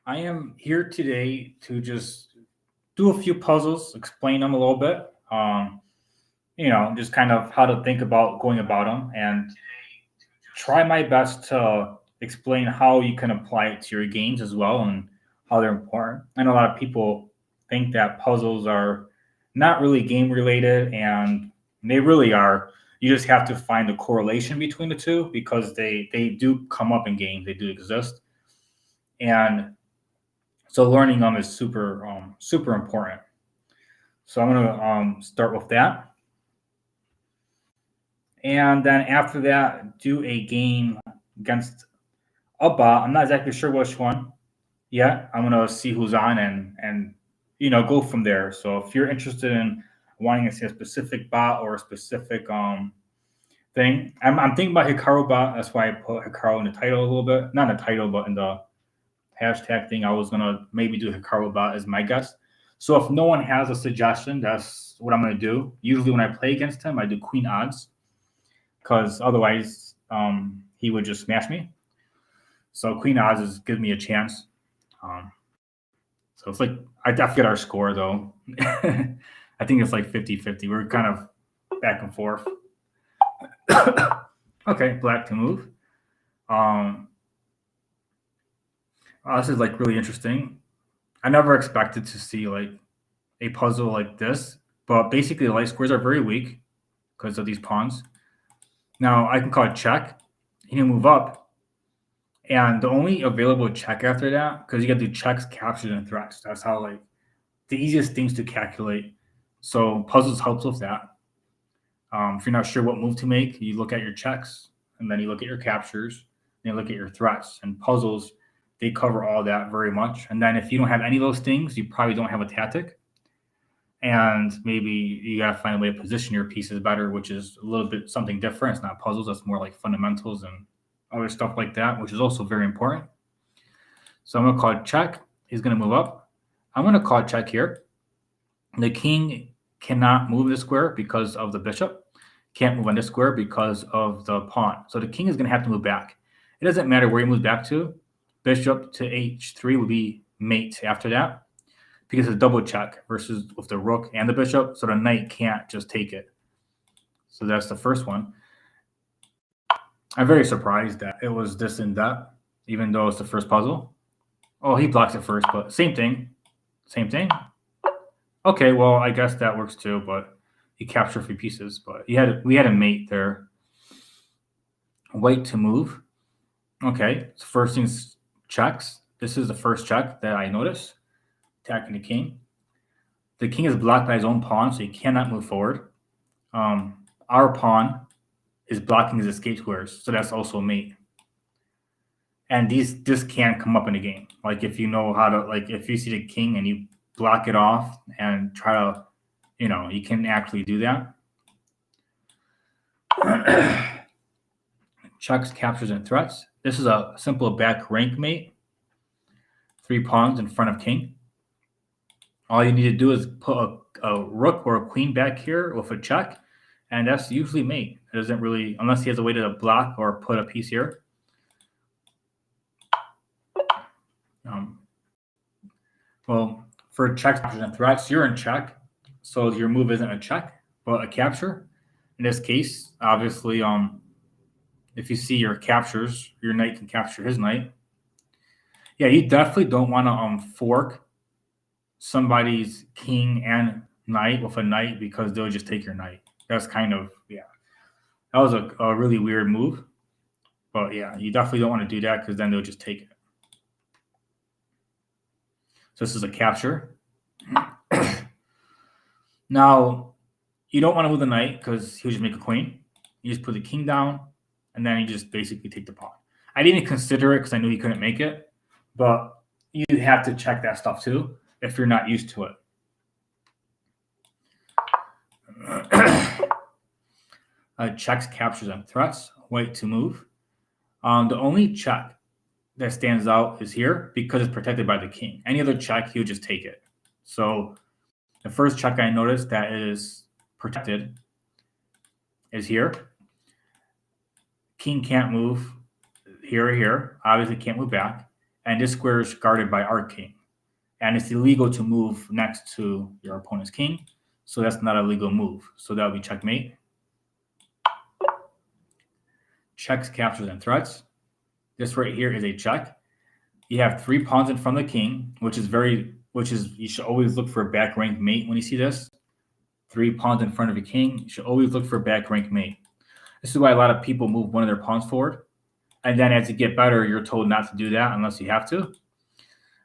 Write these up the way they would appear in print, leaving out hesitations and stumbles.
I am here today to just do a few puzzles, explain them a little bit. Just kind of how to think about going about them and try my best to explain how you can apply it to your games as well and how they're important. I know a lot of people think that puzzles are not really game related, and they really are. You just have to find the correlation between the two because they do come up in games, they do exist. And so learning them is super important. So I'm gonna start with that, and then after that, do a game against a bot. I'm not exactly sure which one yet. I'm gonna see who's on and go from there. So if you're interested in wanting to see a specific bot or a specific thing, I'm thinking about Hikaru bot. That's why I put Hikaru in the title a little bit, not in the title, but in the hashtag thing. I was gonna maybe do Hikaru bot as my guess. So if no one has a suggestion, that's what I'm gonna do. Usually when I play against him, I do queen odds because otherwise he would just smash me. So queen odds gives me a chance. So it's like I forget our score though. I think it's like 50-50. We're kind of back and forth. Okay, black to move. Um, this is like really interesting. I never expected to see like a puzzle like this, but basically the light squares are very weak because of these pawns. Now I can call it check. He can move up, and the only available check after that, because you got to do checks, captures, and threats. That's how like the easiest things to calculate. So puzzles helps with that. If you're not sure what move to make, you look at your checks, and then you look at your captures, and you look at your threats. And puzzles, they cover all that very much. And then if you don't have any of those things, you probably don't have a tactic. And maybe you gotta find a way to position your pieces better, which is a little bit something different. It's not puzzles, that's more like fundamentals and other stuff like that, which is also very important. So I'm gonna call it check. He's gonna move up. I'm gonna call it check here. The king cannot move the square because of the bishop. Can't move on this square because of the pawn. So the king is gonna have to move back. It doesn't matter where he moves back to. Bishop to h3 would be mate after that because it's a double check versus with the rook and the bishop. So the knight can't just take it. So that's the first one. I'm very surprised that it was this in depth, even though it's the first puzzle. Oh, he blocks it first, but same thing. Same thing. Okay, well, I guess that works too, but you capture a few pieces. But we had a mate there. White to move. Okay, so first things checks. This is the first check that I notice. Attacking the king. The king is blocked by his own pawn, so he cannot move forward. Our pawn is blocking his escape squares, so that's also a mate. And this can come up in a game. Like if you know how to, like if you see the king and you block it off and try to, you can actually do that. Checks, captures, and threats. This is a simple back rank mate. 3 pawns in front of king. All you need to do is put a rook or a queen back here with a check, and that's usually mate. It doesn't really, unless he has a way to block or put a piece here. Well, for checks, captures, and threats, you're in check, so your move isn't a check, but a capture. In this case, obviously, if you see your captures, your knight can capture his knight. Yeah, you definitely don't want to fork somebody's king and knight with a knight because they'll just take your knight. That's kind of, yeah. That was a really weird move. But yeah, you definitely don't want to do that because then they'll just take it. So this is a capture. Now, you don't want to move the knight because he'll just make a queen. You just put the king down, and then you just basically take the pawn. I didn't consider it because I knew he couldn't make it, but you have to check that stuff too if you're not used to it. Checks, captures, and threats. White to move. The only check that stands out is here because it's protected by the king. Any other check, he'll just take it. So the first check I noticed that is protected is here. King can't move here or here. Obviously can't move back. and this square is guarded by our king. And it's illegal to move next to your opponent's king, so that's not a legal move. So that would be checkmate. Checks, captures, and threats. This right here is a check. You have 3 pawns in front of the king, which is you should always look for a back rank mate when you see this. 3 pawns in front of your king, you should always look for a back rank mate. This is why a lot of people move one of their pawns forward. And then as you get better, you're told not to do that unless you have to.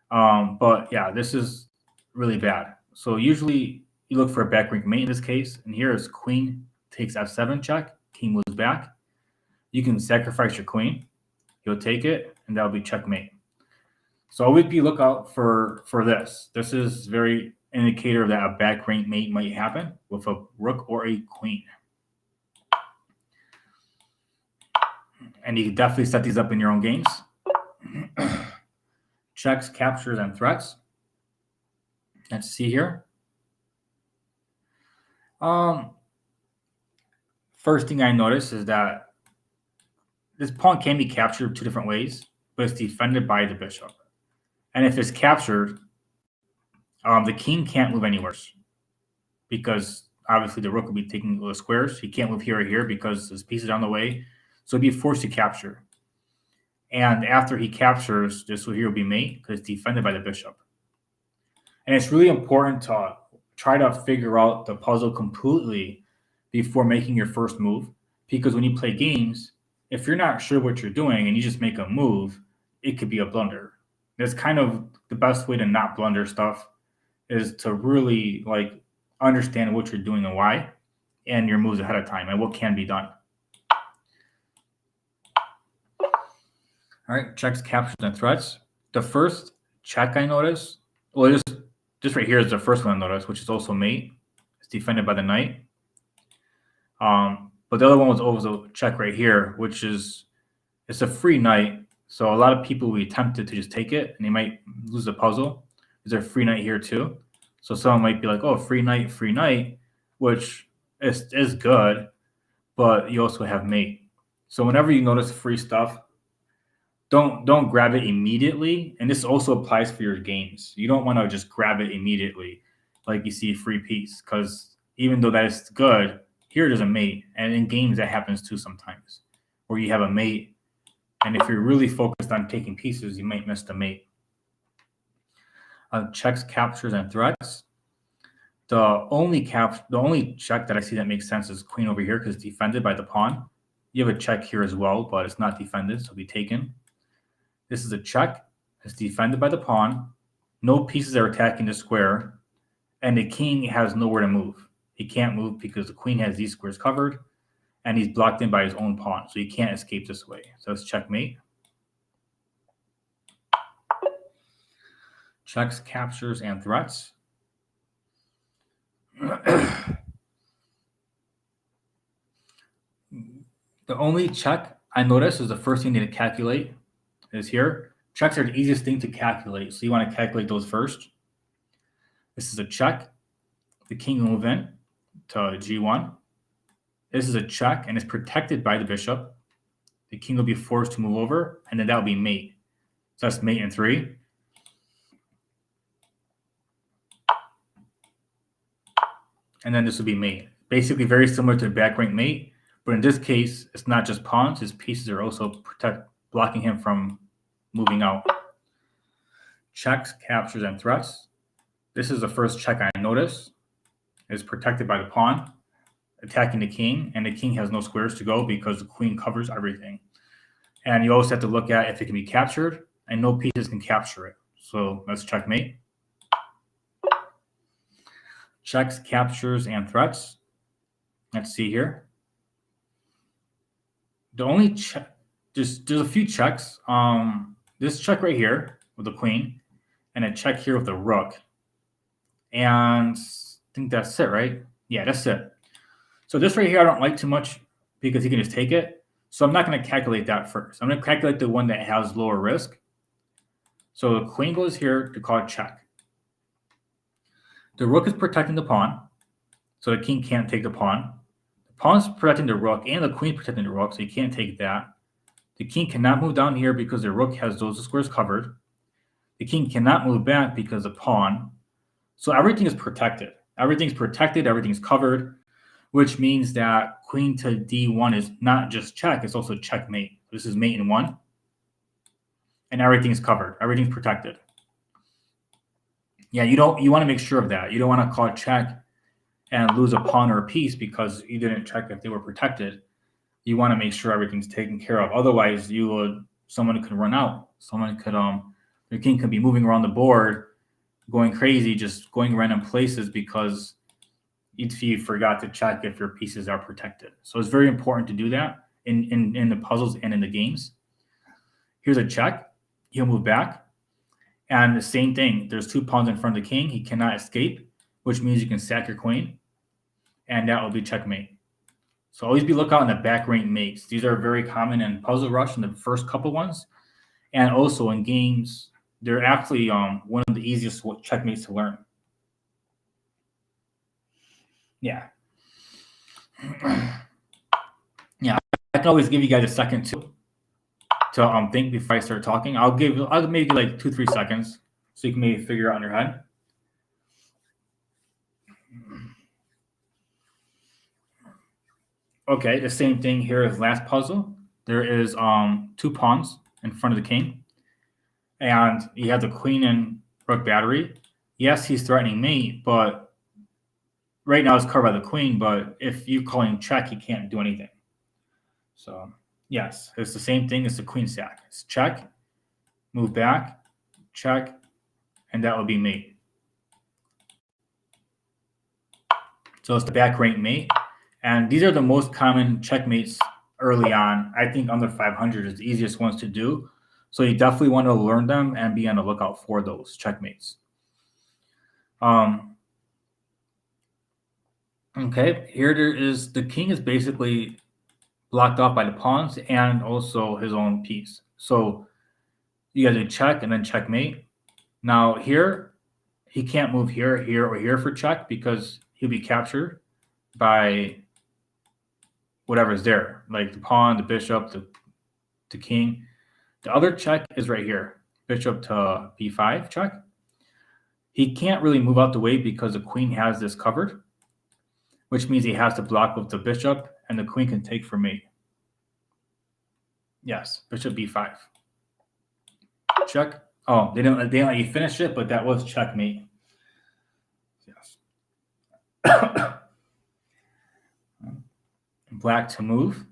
But yeah, this is really bad. So usually you look for a back rank mate in this case. And here is queen takes f7 check, king moves back. You can sacrifice your queen. You'll take it, and that'll be checkmate. So always be lookout for this. This is very indicator that a back rank mate might happen with a rook or a queen. And you can definitely set these up in your own games. Checks, captures, and threats. Let's see here. First thing I notice is that this pawn can be captured 2 different ways, but it's defended by the bishop. And if it's captured, the king can't move anywhere because obviously the rook will be taking the squares. He can't move here or here because his pieces are on the way. So he'd be forced to capture. And after he captures, this will here will be mate because it's defended by the bishop. And it's really important to try to figure out the puzzle completely before making your first move. Because when you play games, if you're not sure what you're doing and you just make a move, it could be a blunder. That's kind of the best way to not blunder stuff is to really understand what you're doing and why, and your moves ahead of time and what can be done. All right, checks, captures, and threats. The first check I noticed, well, this right here is the first one I noticed, which is also mate. It's defended by the knight. But the other one was also check right here, which is it's a free knight. So a lot of people will be tempted to just take it, and they might lose the puzzle. There's a free knight here too. So someone might be like, oh, free knight, which is good, but you also have mate. So whenever you notice free stuff, don't grab it immediately. And this also applies for your games. You don't want to just grab it immediately like you see free piece, because even though that is good, here there's a mate. And in games that happens too sometimes, where you have a mate. And if you're really focused on taking pieces, you might miss the mate. Checks, captures, and threats. The only check that I see that makes sense is queen over here because it's defended by the pawn. You have a check here as well, but it's not defended, so it'll be taken. This is a check. It's defended by the pawn. No pieces are attacking the square, and the king has nowhere to move. He can't move because the queen has these squares covered, and he's blocked in by his own pawn, so he can't escape this way. So it's checkmate. Checks, captures, and threats. The only check I notice is the first thing to calculate is here. Checks are the easiest thing to calculate, so you want to calculate those first. This is a check. The king will move in to g1. This is a check, and it's protected by the bishop. The king will be forced to move over, and then that will be mate. So that's mate in 3. And then this will be mate. Basically very similar to back rank mate, but in this case, it's not just pawns. His pieces are also blocking him from moving out. Checks, captures, and threats. This is the first check I notice. It's protected by the pawn, attacking the king, and the king has no squares to go because the queen covers everything. And you also have to look at if it can be captured, and no pieces can capture it. So that's checkmate. Checks, captures, and threats. Let's see here. The only check, there's a few checks. This check right here with the queen, and a check here with the rook. And I think that's it, right? Yeah, that's it. So this right here I don't like too much because he can just take it. So I'm not going to calculate that first. I'm going to calculate the one that has lower risk. So the queen goes here to call it check. The rook is protecting the pawn, so the king can't take the pawn. The pawn's protecting the rook, and the queen protecting the rook, so you can't take that. The king cannot move down here because the rook has those squares covered. The king cannot move back because of pawn. So everything is protected. Everything's protected. Everything's covered, which means that queen to d1 is not just check, it's also checkmate. This is mate in one, and everything's covered. Everything's protected. Yeah, you want to make sure of that. You don't want to call check and lose a pawn or a piece because you didn't check if they were protected. You want to make sure everything's taken care of. Otherwise, someone could run out. Someone could their king could be moving around the board, going crazy, just going random places because you forgot to check if your pieces are protected. So it's very important to do that in the puzzles and in the games. Here's a check. He'll move back. And the same thing. There's 2 pawns in front of the king. He cannot escape, which means you can sack your queen. And that will be checkmate. So always be lookout in the back rank mates. These are very common in Puzzle Rush in the first couple ones. And also in games, they're actually one of the easiest checkmates to learn. Yeah. Yeah, I can always give you guys a second to think before I start talking. I'll maybe like 2-3 seconds so you can maybe figure out in your head. Okay, the same thing here as last puzzle. There is 2 pawns in front of the king, and you have the queen and rook battery. Yes, he's threatening mate, but right now it's covered by the queen. But if you call him check, he can't do anything. So yes, it's the same thing as the queen sack. It's check, move back, check, and that will be mate. So it's the back rank mate. And these are the most common checkmates early on. I think under 500 is the easiest ones to do. So you definitely want to learn them and be on the lookout for those checkmates. Okay, here there is the king is basically blocked off by the pawns and also his own piece. So you guys a check and then checkmate. Now here, he can't move here, here, or here for check because he'll be captured by whatever's there, like the pawn, the bishop, the king. The other check is right here, bishop to b5 check. He can't really move out the way because the queen has this covered, which means he has to block with the bishop, and the queen can take for mate. Yes, bishop b5. Check. Oh, they didn't let you finish it, but that was checkmate. Yes. Black to move.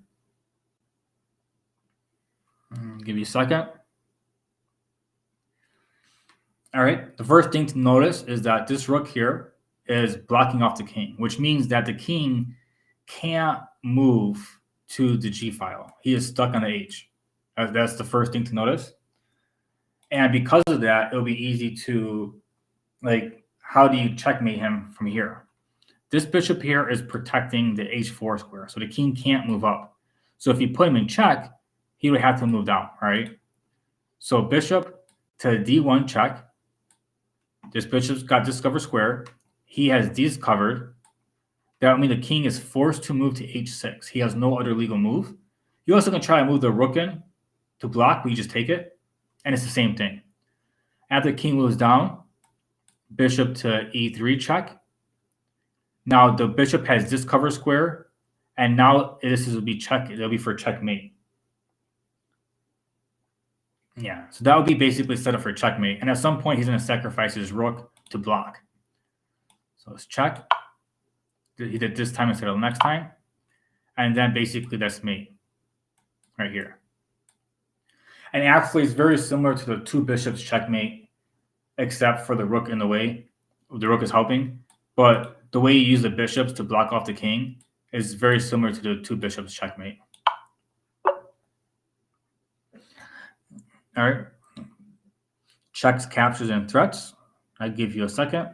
Give you a second. All right. The first thing to notice is that this rook here is blocking off the king, which means that the king can't move to the G file. He is stuck on the H. That's the first thing to notice. And because of that, it'll be easy to, like, how do you checkmate him from here? This bishop here is protecting the h4 square, so the king can't move up. So if you put him in check, he would have to move down, right? So bishop to d1 check. This bishop's got this covered square. He has these covered. That would mean the king is forced to move to h6. He has no other legal move. You also can try to move the rook in to block, but you just take it, and it's the same thing. After the king moves down, bishop to e3 check. Now the bishop has this cover square, and now this will be check. It'll be for checkmate. Yeah, so that would be basically set up for checkmate. And at some point, he's going to sacrifice his rook to block. So let's check. He did this time instead of next time, and then basically that's mate right here. And actually, it's very similar to the 2 bishops checkmate, except for the rook in the way. The rook is helping, but the way you use the bishops to block off the king is very similar to the 2 bishops checkmate. All right. Checks, captures, and threats. I'll give you a second.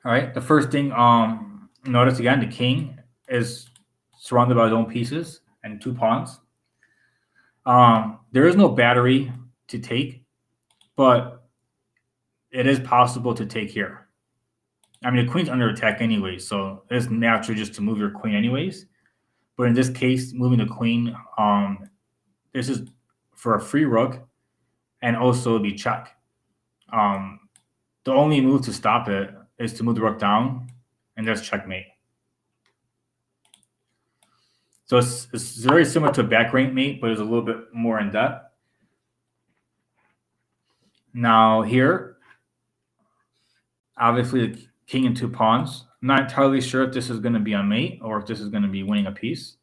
All right. The first thing, notice again, the king is surrounded by his own pieces and 2 pawns. There is no battery to take, but it is possible to take here. I mean, the queen's under attack anyways, so it's natural just to move your queen anyways. But in this case, moving the queen, this is for a free rook, and also the check. The only move to stop it is to move the rook down, and there's checkmate. So it's very similar to a back rank mate, but it's a little bit more in depth. Now here, obviously the king and 2 pawns. I'm not entirely sure if this is going to be a mate or if this is going to be winning a piece.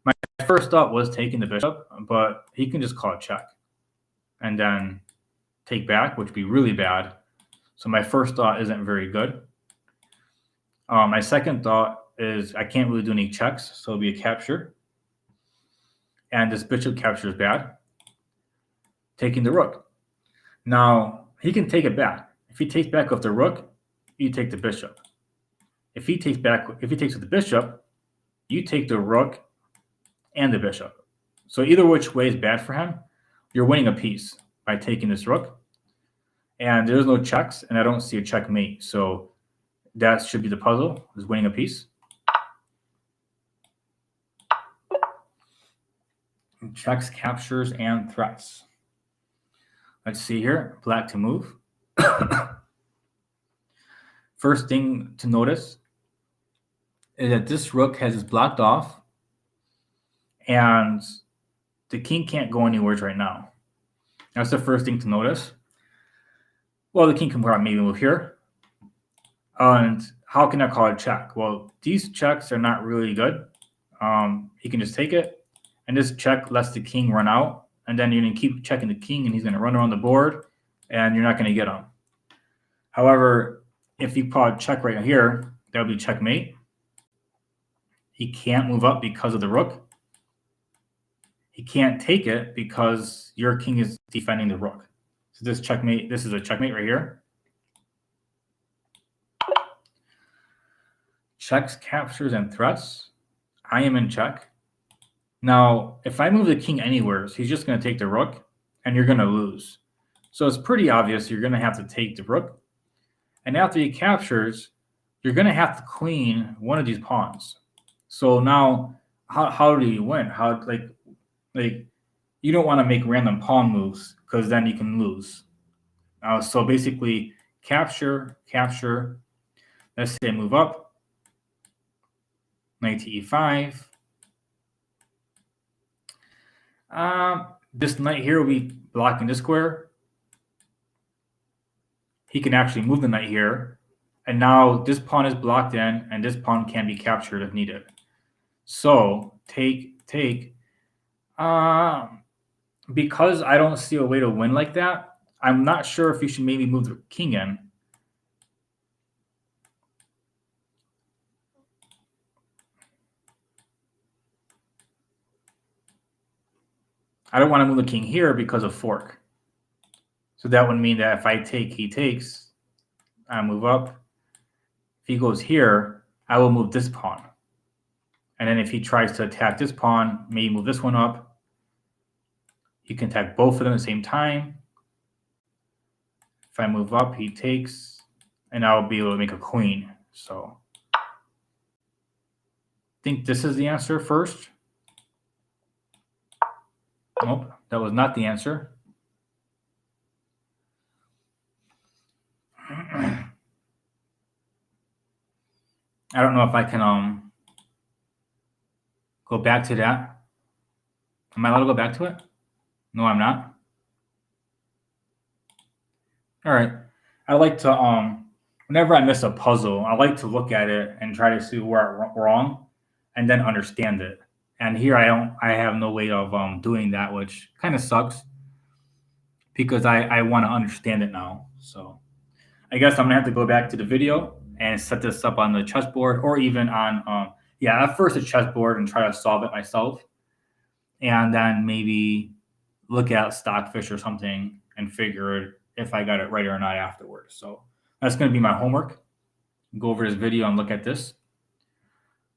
My first thought was taking the bishop, but he can just call it check and then take back, which would be really bad. So my first thought isn't very good. My second thought is I can't really do any checks, so it'll be a capture. And this bishop capture is bad. Taking the rook. Now, he can take it back. If he takes back with the rook, you take the bishop. If he takes with the bishop, you take the rook and the bishop. So either which way is bad for him. You're winning a piece by taking this rook. And there's no checks, and I don't see a checkmate. So that should be the puzzle, is winning a piece. Checks, captures, and threats. Let's see here. Black to move. First thing to notice is that this rook has blocked off, and the king can't go anywhere right now. That's the first thing to notice. Well, the king can maybe move here. And how can I call it check? Well, these checks are not really good. He can just take it, and this check lets the king run out, and then you're going to keep checking the king, and he's going to run around the board, and you're not going to get him. However, if you call it check right here, that would be checkmate. He can't move up because of the rook. He can't take it because your king is defending the rook. So this checkmate, this is a checkmate right here. Checks, captures, and threats. I am in check. Now, if I move the king anywhere, he's just going to take the rook, and you're going to lose. So it's pretty obvious you're going to have to take the rook. And after he captures, you're going to have to queen one of these pawns. So now, how do you win? Like you don't want to make random pawn moves because then you can lose. So basically, capture, capture. Let's say move up. Knight to e5. This knight here will be blocking this square. He can actually move the knight here. And now this pawn is blocked in, and this pawn can be captured if needed. So take. Because I don't see a way to win like that, I'm not sure if you should maybe move the king in. I don't want to move the king here because of fork. So that would mean that if I take, he takes. I move up. If he goes here, I will move this pawn. And then if he tries to attack this pawn, maybe move this one up. He can attack both of them at the same time. If I move up, he takes, and I'll be able to make a queen. So I think this is the answer first. Nope, that was not the answer. I don't know if I can go back to that. Am I allowed to go back to it? No, I'm not. All right. I like to whenever I miss a puzzle, I like to look at it and try to see where I went wrong and then understand it. And here I have no way of doing that, which kind of sucks because I want to understand it now. So I guess I'm gonna have to go back to the video and set this up on the chessboard or even on at first a chessboard and try to solve it myself. And then maybe look at Stockfish or something and figure if I got it right or not afterwards. So that's going to be my homework. Go over this video and look at this.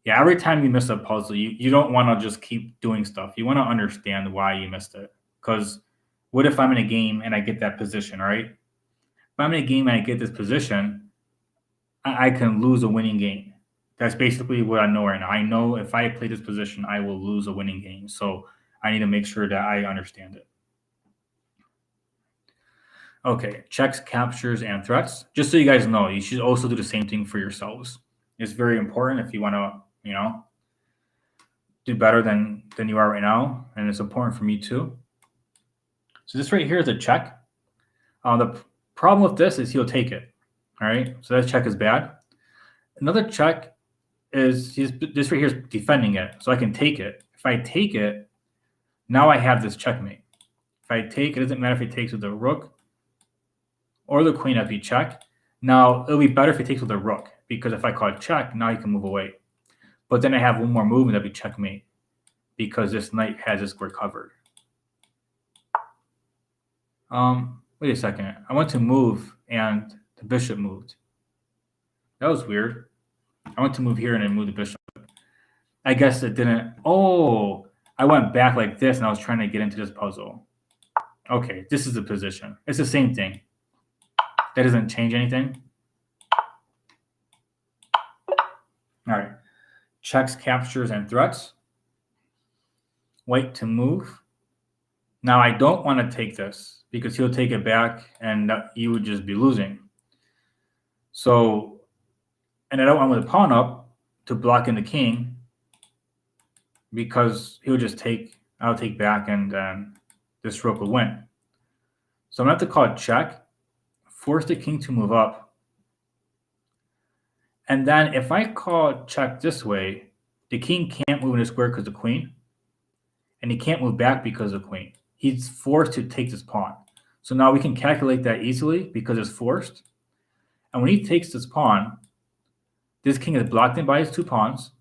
Yeah, every time you miss a puzzle, you don't want to just keep doing stuff. You want to understand why you missed it. Because what if I'm in a game and I get that position, right? If I'm in a game and I get this position, I can lose a winning game. That's basically what I know right now. I know if I play this position, I will lose a winning game. So I need to make sure that I understand it. Okay, checks, captures, and threats. Just so you guys know, you should also do the same thing for yourselves. It's very important if you want to, do better than you are right now, and it's important for me too. So this right here is a check. The problem with this is he'll take it. All right, so that check is bad. Another check is this right here is defending it, so I can take it. If I take it, now I have this checkmate. If I take, it doesn't matter if he takes with the rook or the queen if he check. Now, it'll be better if he takes with the rook, because if I call it check, now he can move away. But then I have one more move, and that'd be checkmate, because this knight has this square covered. Wait a second. I went to move, and the bishop moved. That was weird. I went to move here, and then move the bishop. I guess it didn't. Oh, I went back like this, and I was trying to get into this puzzle. Okay, this is the position. It's the same thing. That doesn't change anything. All right. Checks, captures, and threats. White to move. Now, I don't want to take this because he'll take it back and you would just be losing. So, and I don't want with the pawn up to block in the king because he'll just take, I'll take back and then this rook will win. So I'm going to have to call it check, force the king to move up. And then if I call check this way, the king can't move in the square because of the queen. And he can't move back because of the queen. He's forced to take this pawn. So now we can calculate that easily because it's forced. And when he takes this pawn, this king is blocked in by his two pawns.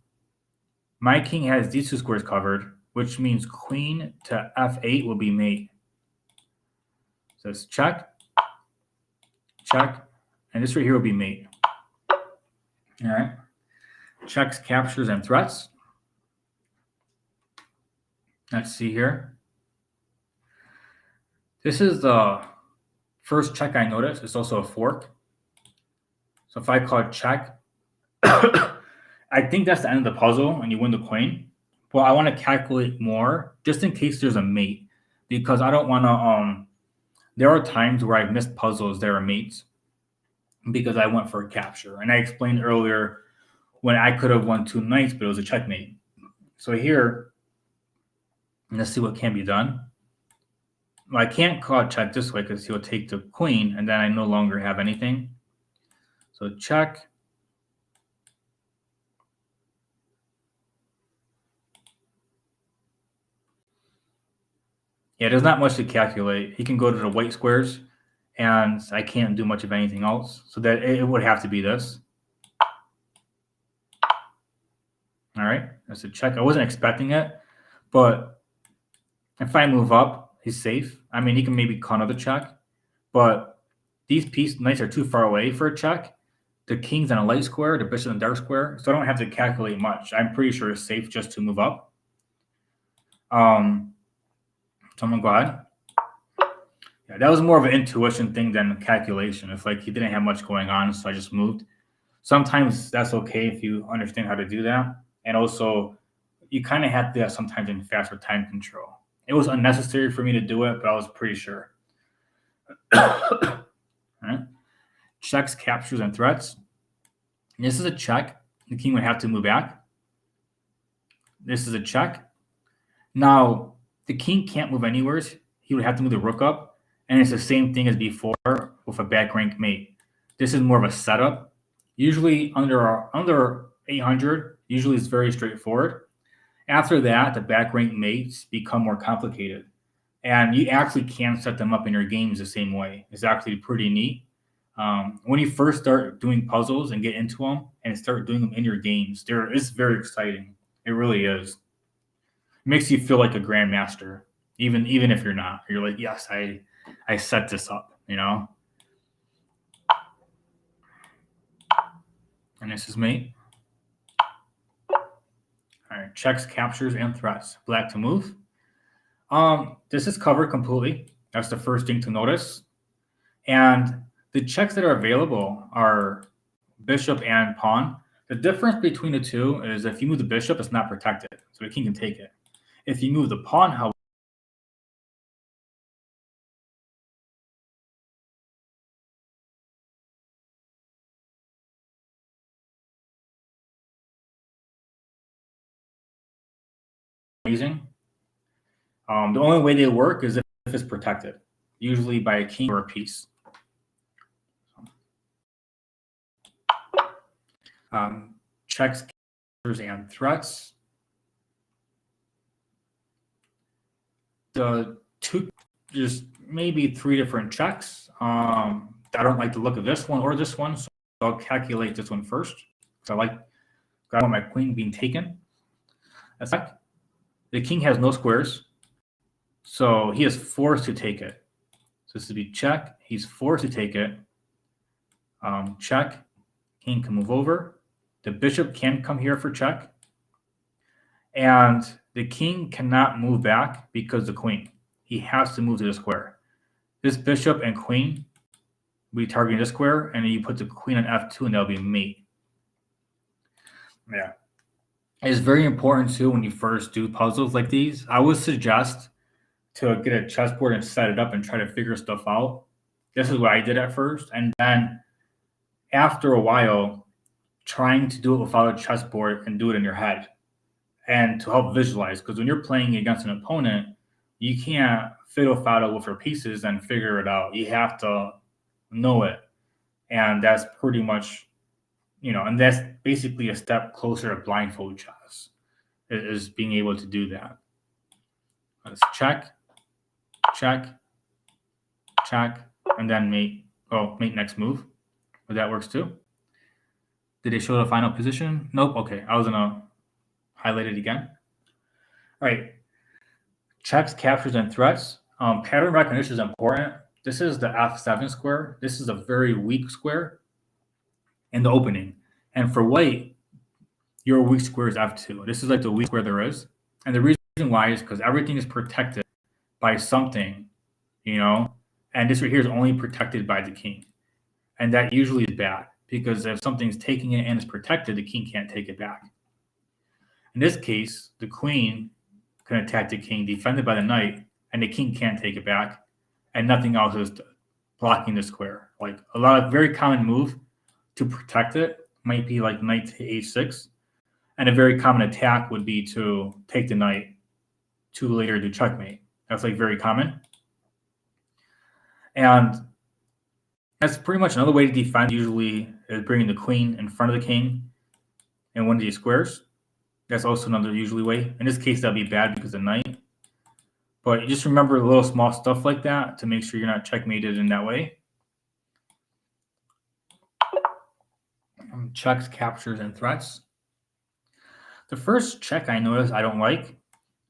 My king has these two squares covered, which means queen to f8 will be mate. So it's check, check, and this right here will be mate. All right. Checks, captures, and threats. Let's see here. This is the first check I noticed. It's also a fork. So if I call it check, I think that's the end of the puzzle and you win the queen. But I want to calculate more just in case there's a mate, because I don't want to. There are times where I've missed puzzles that are mates because I went for a capture. And I explained earlier when I could have won two knights, but it was a checkmate. So here, let's see what can be done. Well, I can't call it check this way because he'll take the queen, and then I no longer have anything. So check. Yeah, there's not much to calculate. He can go to the white squares, and I can't do much of anything else. So that it would have to be this. All right, that's a check. I wasn't expecting it, but if I move up, he's safe. I mean, he can maybe call another check, but these knights are too far away for a check. The king's on a light square, the bishop on a dark square, so I don't have to calculate much. I'm pretty sure it's safe just to move up. So I'm gonna go ahead. Yeah, that was more of an intuition thing than a calculation. It's like he didn't have much going on, so I just moved. Sometimes that's okay if you understand how to do that. And also, you kind of have to do that sometimes in faster time control. It was unnecessary for me to do it, but I was pretty sure. All right. Checks, captures, and threats. This is a check. The king would have to move back. This is a check. Now, the king can't move anywhere. He would have to move the rook up. And it's the same thing as before with a back rank mate. This is more of a setup. Usually under 800, usually it's very straightforward. After that, the back rank mates become more complicated. And you actually can set them up in your games the same way. It's actually pretty neat. When you first start doing puzzles and get into them and start doing them in your games, it's very exciting. It really is. It makes you feel like a grandmaster, even if you're not. You're like, yes, I set this up, And this is mate. All right, checks, captures, and threats. Black to move. This is covered completely. That's the first thing to notice. And the checks that are available are bishop and pawn. The difference between the two is if you move the bishop, it's not protected, so the king can take it. If you move the pawn, however, amazing. The only way they work is if it's protected, usually by a king or a piece. Checks, captures, and threats. The two, just maybe 3 different checks. I don't like the look of this one or this one, so I'll calculate this one first. So I want my queen being taken. That's like the king has no squares, so he is forced to take it. So this would be check. He's forced to take it. Check. King can move over. The bishop can come here for check. And the king cannot move back because the queen. He has to move to the square. This bishop and queen will be targeting this square, and then you put the queen on f2, and that'll be mate. Yeah. It's very important, too, when you first do puzzles like these. I would suggest to get a chessboard and set it up and try to figure stuff out. This is what I did at first. And then after a while, trying to do it without a chessboard and do it in your head and to help visualize. Because when you're playing against an opponent, you can't fiddle-faddle with your pieces and figure it out. You have to know it. And that's pretty much, and that's basically a step closer to blindfold chess, is being able to do that. Let's check, check, check, and then mate next move. But that works too. Did they show the final position? Nope. Okay, I was gonna highlight it again. All right. Checks, captures, and threats. Pattern recognition is important. This is the f7 square. This is a very weak square in the opening. And for white, your weak square is f2. This is like the weak square there is. And the reason why is because everything is protected by something, and this right here is only protected by the king. And that usually is bad because if something's taking it and it's protected, the king can't take it back. In this case, the queen can attack the king, defended by the knight, and the king can't take it back, and nothing else is blocking the square. Like a lot of very common move to protect it might be like knight to a6, and a very common attack would be to take the knight to later do checkmate. That's like very common. And that's pretty much another way to defend usually is bringing the queen in front of the king in one of these squares. That's also another usually way. In this case, that'd be bad because of knight. But just remember little small stuff like that to make sure you're not checkmated in that way. Checks, captures, and threats. The first check I notice I don't like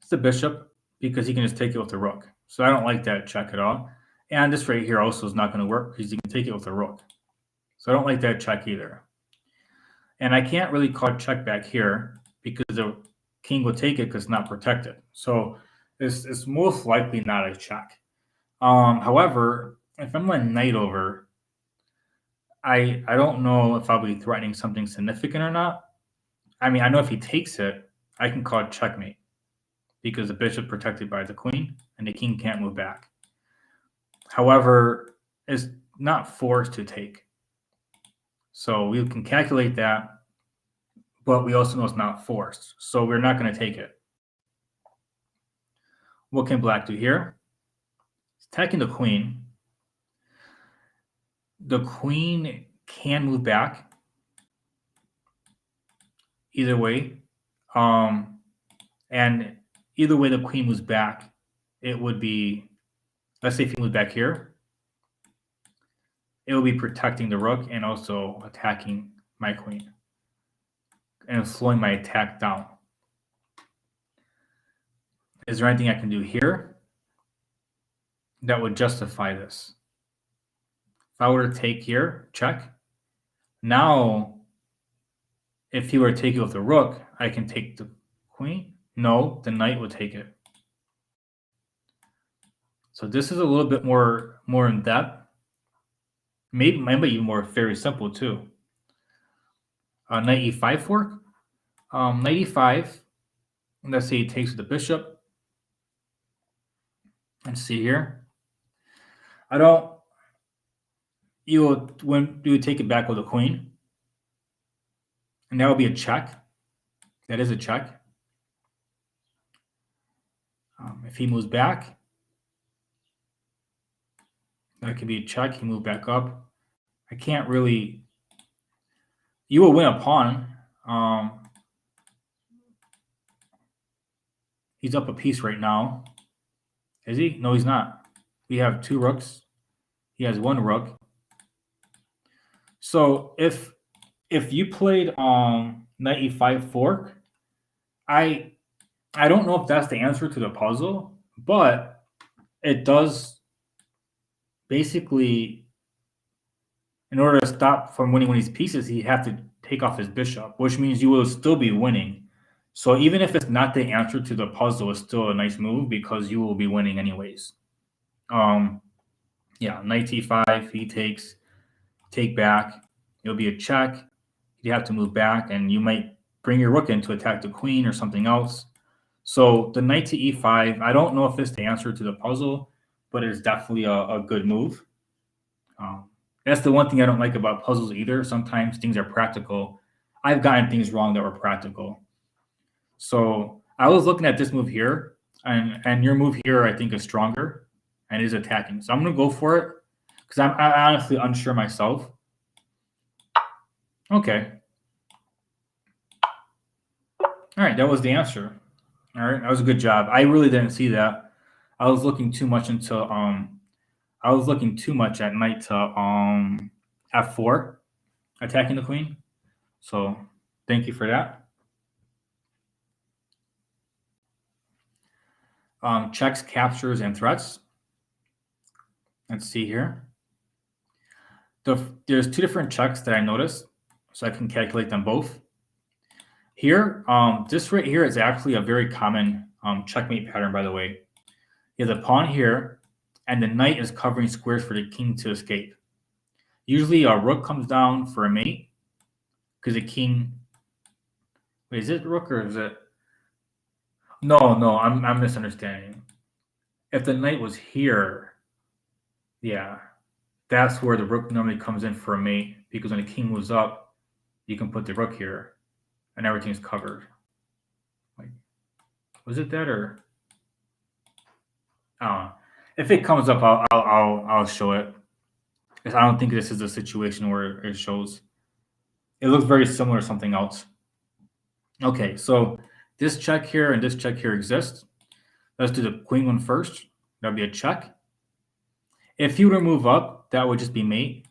is the bishop because he can just take it with the rook. So I don't like that check at all. And this right here also is not going to work because you can take it with a rook. So I don't like that check either. And I can't really call check back here because the king will take it because it's not protected. So it's most likely not a check. However, if I'm going knight over, I don't know if I'll be threatening something significant or not. I mean, I know if he takes it, I can call it checkmate because the bishop protected by the queen and the king can't move back. However, it's not forced to take. So we can calculate that, but we also know it's not forced. So we're not going to take it. What can black do here? It's attacking the queen. The queen can move back either way. And either way the queen moves back, it would be, let's say if he moves back here, it will be protecting the rook and also attacking my queen and slowing my attack down. Is there anything I can do here that would justify this? If I were to take here, check. Now, if he were to take it with the rook, I can take the queen. No, the knight would take it. So this is a little bit more in depth. Maybe even more very simple too. Knight e5 fork. Knight e5. Let's say he takes with the bishop. Let's see here. I don't. You would take it back with a queen, and that would be a check. That is a check. If he moves back, that could be a check. He moved back up. I can't really. You will win a pawn. He's up a piece right now. Is he? No, he's not. We have 2 rooks. He has 1 rook. So if you played knight e5 fork, I don't know if that's the answer to the puzzle, but it does basically, in order to stop from winning one of these pieces, he'd have to take off his bishop, which means you will still be winning. So even if it's not the answer to the puzzle, it's still a nice move because you will be winning anyways. Yeah, knight e5, he takes, take back. It'll be a check. You have to move back, and you might bring your rook in to attack the queen or something else. So the knight to e5, I don't know if it's the answer to the puzzle, but it's definitely a good move. That's the one thing I don't like about puzzles either. Sometimes things are practical. I've gotten things wrong that were practical. So I was looking at this move here, and your move here I think is stronger and is attacking. So I'm going to go for it because I'm honestly unsure myself. Okay. All right, that was the answer. All right, that was a good job. I really didn't see that. I was looking too much into I was looking too much at knight to f4, attacking the queen. So thank you for that. Checks, captures, and threats. Let's see here. There's 2 different checks that I noticed, so I can calculate them both. Here, this right here is actually a very common checkmate pattern, by the way. You have the pawn here, and the knight is covering squares for the king to escape. Usually a rook comes down for a mate, because the king... Wait, is it rook or is it... No, I'm misunderstanding. If the knight was here, yeah, that's where the rook normally comes in for a mate, because when the king moves up, you can put the rook here, and everything's covered. Like, was it that or... if it comes up, I'll show it. I don't think this is a situation where it shows. It looks very similar to something else. Okay, so this check here and this check here exist. Let's do the queen one first. That'd be a check. If you were to move up, that would just be mate,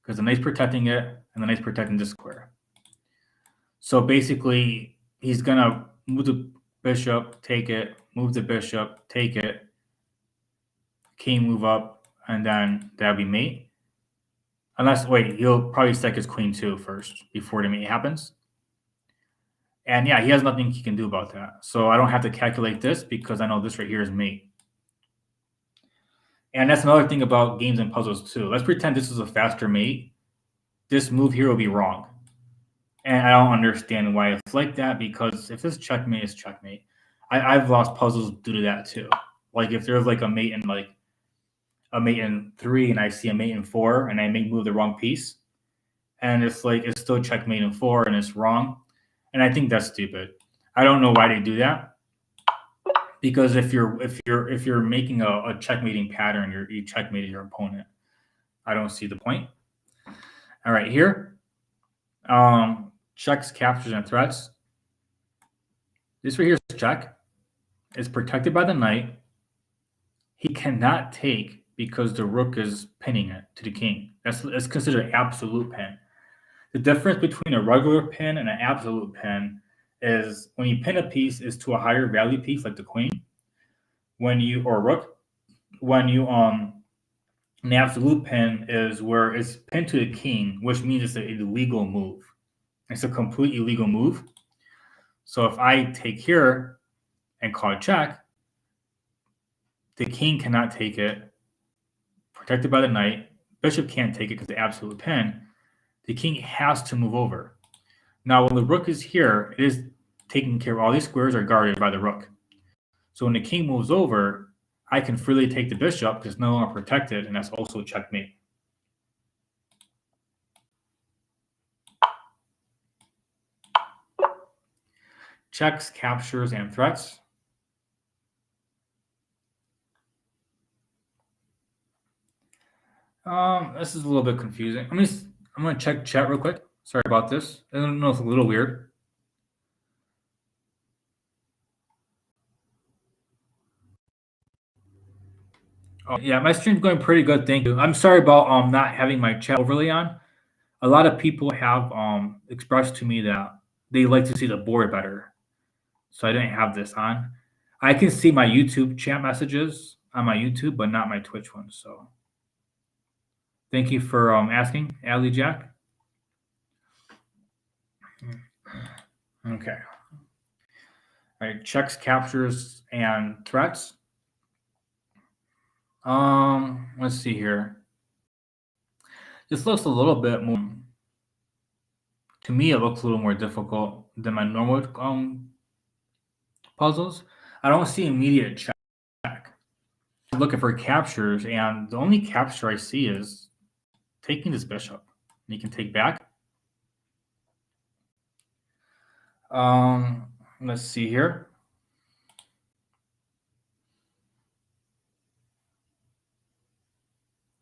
because the knight's protecting it and the knight's protecting this square. So basically, he's gonna move the bishop, take it, move the bishop, take it, king move up, and then that'd be mate. Unless, wait, he'll probably stack his queen too first before the mate happens. And yeah, he has nothing he can do about that. So I don't have to calculate this because I know this right here is mate. And that's another thing about games and puzzles too. Let's pretend this is a faster mate. This move here will be wrong. And I don't understand why it's like that, because if it's checkmate, it's checkmate. I've lost puzzles due to that too. Like if there's like a mate in 3 and I see a mate in 4 and I may move the wrong piece, and it's like it's still checkmate in 4 and it's wrong. And I think that's stupid. I don't know why they do that. Because if you're making a checkmating pattern, you checkmated your opponent. I don't see the point. All right, here. Checks, captures, and threats. This right here is check. It's protected by the knight. He cannot take because the rook is pinning it to the king. That's considered an absolute pin. The difference between a regular pin and an absolute pin is when you pin a piece is to a higher value piece like the queen. Or rook, an absolute pin is where it's pinned to the king, which means it's an illegal move. It's a complete illegal move. So if I take here and call a check, the king cannot take it, protected by the knight. Bishop can't take it because the absolute pin. The king has to move over. Now, when the rook is here, it is taking care of all these squares are guarded by the rook. So when the king moves over, I can freely take the bishop because it's no longer protected, and that's also checkmate. Checks, captures, and threats. This is a little bit confusing. I'm gonna check chat real quick. Sorry about this. I don't know, it's a little weird. Oh, yeah, my stream's going pretty good. Thank you. I'm sorry about not having my chat overlay on. A lot of people have expressed to me that they like to see the board better, so I didn't have this on. I can see my YouTube chat messages on my YouTube, but not my Twitch one. So thank you for asking, Ali Jack. Okay. All right. Checks, captures, and threats. Let's see here. This looks a little bit more. To me, it looks a little more difficult than my normal puzzles. I don't see immediate check. I'm looking for captures, and the only capture I see is taking this bishop. And you can take back. Let's see here.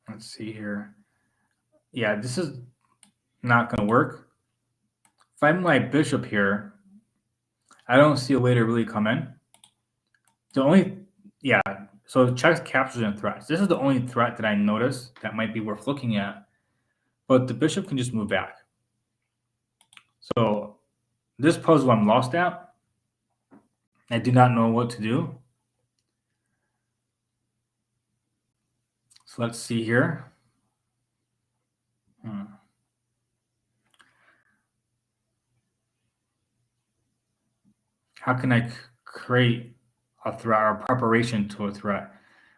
Let's see here. Yeah, this is not going to work. If I'm my bishop here, I don't see a way to really come in. The only, yeah, so checks, captures, and threats. This is the only threat that I notice that might be worth looking at. But the bishop can just move back. So this puzzle I'm lost at. I do not know what to do. So let's see here. How can I create a threat or preparation to a threat?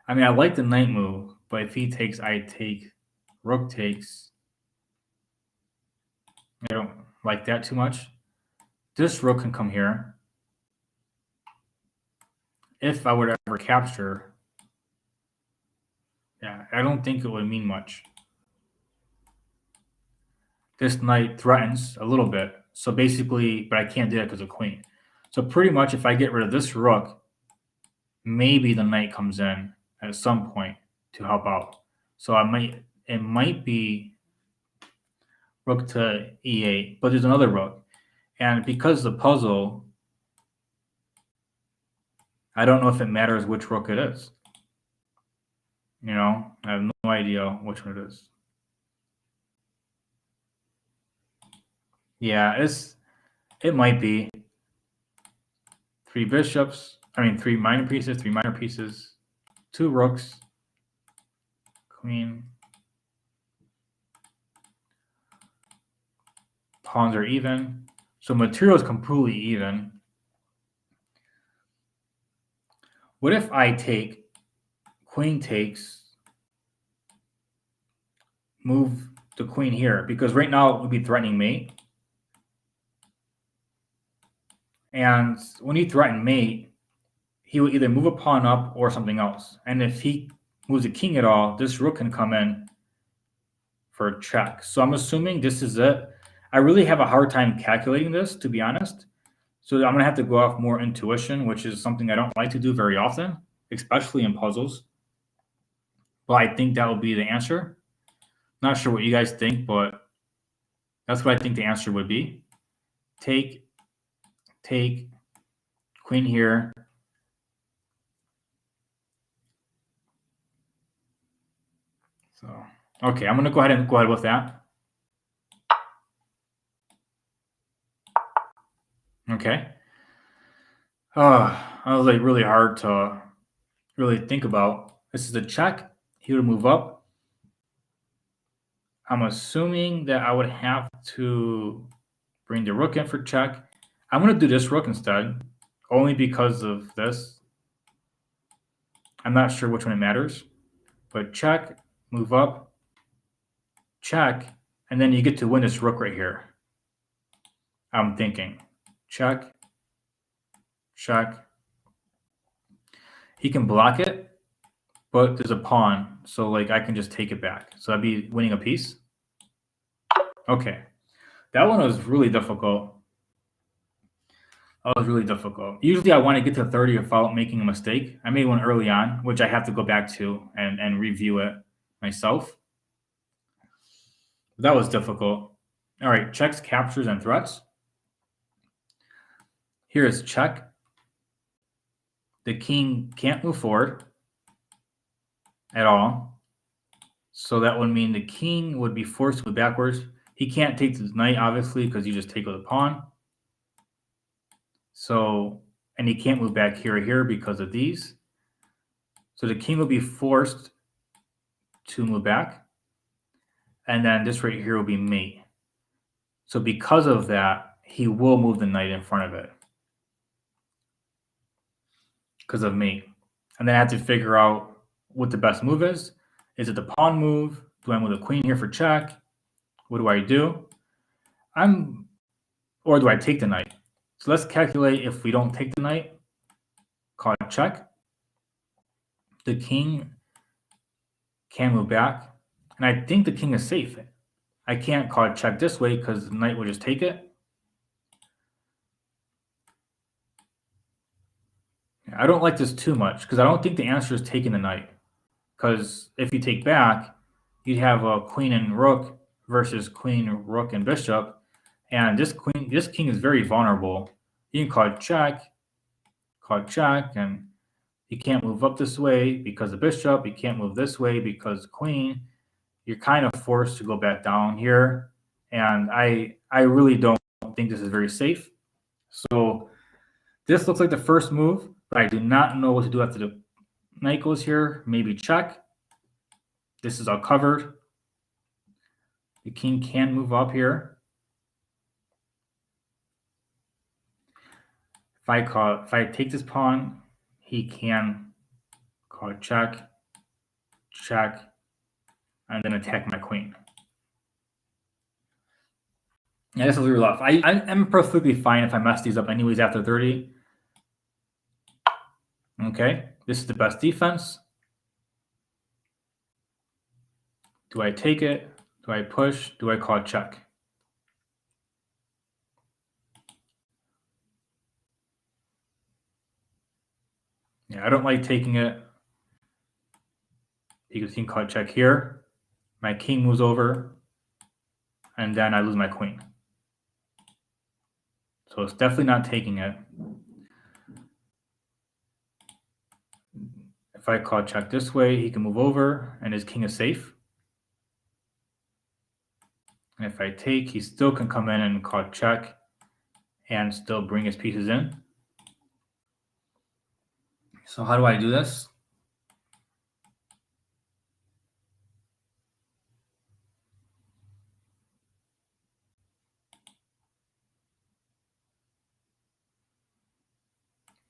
I mean, I like the knight move, but if he takes, I take, rook takes. I don't like that too much. This rook can come here. If I were to ever capture, yeah, I don't think it would mean much. This knight threatens a little bit. So basically, but I can't do it because of queen. So pretty much if I get rid of this rook, maybe the knight comes in at some point to help out. So it might be rook to e8, but there's another rook. And because the puzzle, I don't know if it matters which rook it is. You know, I have no idea which one it is. Yeah, it might be three bishops. I mean, three minor pieces, two rooks, queen. Pawns are even. So material is completely even. What if I take queen takes, move the queen here? Because right now it would be threatening mate. And when he threatened mate, he will either move a pawn up or something else. And if he moves a king at all, this rook can come in for a check. So I'm assuming this is it. I really have a hard time calculating this, to be honest. So I'm going to have to go off more intuition, which is something I don't like to do very often, especially in puzzles. But I think that will be the answer. Not sure what you guys think, but that's what I think the answer would be. Take, queen here. So, okay, I'm going to go ahead with that. Okay. That was like really hard to really think about. This is a check. He would move up. I'm assuming that I would have to bring the rook in for check. I'm going to do this rook instead, only because of this. I'm not sure which one it matters, but check, move up, check, and then you get to win this rook right here. I'm thinking check, check. He can block it, but there's a pawn, so like I can just take it back. So I'd be winning a piece. Okay, that one was really difficult. That was really difficult. Usually I want to get to 30 without making a mistake. I made one early on, which I have to go back to and review it myself. That was difficult. All right, checks, captures, and threats. Here is check. The king can't move forward at all. So that would mean the king would be forced to move backwards. He can't take the knight, obviously, because you just take with a pawn. So, and he can't move back here or here because of these. So the king will be forced to move back. And then this right here will be mate. So because of that, he will move the knight in front of it because of mate. And then I have to figure out what the best move is. Is it the pawn move? Do I move the queen here for check? What do I do? Or do I take the knight? So let's calculate if we don't take the knight. Call it check. The king can move back. And I think the king is safe. I can't call it check this way because the knight will just take it. I don't like this too much because I don't think the answer is taking the knight. Because if you take back, you'd have a queen and rook versus queen, rook, and bishop. And this king is very vulnerable. You can call it check, and you can't move up this way because of bishop. You can't move this way because queen. You're kind of forced to go back down here. And I really don't think this is very safe. So this looks like the first move, but I do not know what to do after the knight goes here. Maybe check. This is all covered. The king can move up here. If I take this pawn, he can call it check, and then attack my queen. Yeah, this is really rough. I'm perfectly fine if I mess these up anyways after 30. Okay, this is the best defense. Do I take it? Do I push? Do I call check? Yeah, I don't like taking it because he can call check here. My king moves over, and then I lose my queen. So it's definitely not taking it. If I call check this way, he can move over, and his king is safe. And if I take, he still can come in and call check and still bring his pieces in. So how do I do this?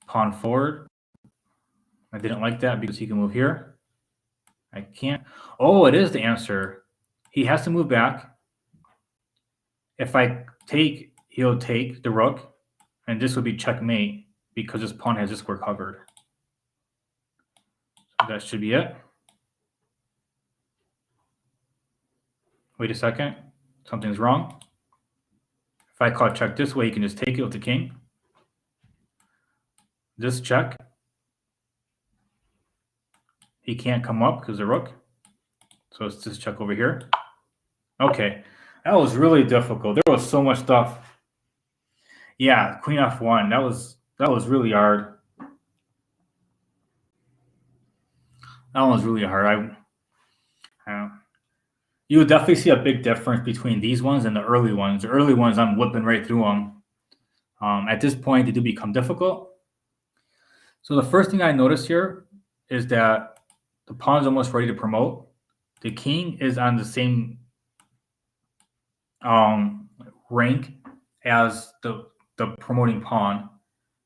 Pawn forward. I didn't like that because he can move here. I can't. Oh, it is the answer. He has to move back. If I take, he'll take the rook, and this would be checkmate because this pawn has this square covered. So that should be it. Wait a second. Something's wrong. If I call check this way, you can just take it with the king. This check. He can't come up because the rook. So it's this check over here. Okay. That was really difficult. There was so much stuff. Yeah, queen f1. That was really hard. That one was really hard. You would definitely see a big difference between these ones and the early ones. The early ones, I'm whipping right through them. At this point, they do become difficult. So the first thing I notice here is that the pawn is almost ready to promote. The king is on the same rank as the promoting pawn.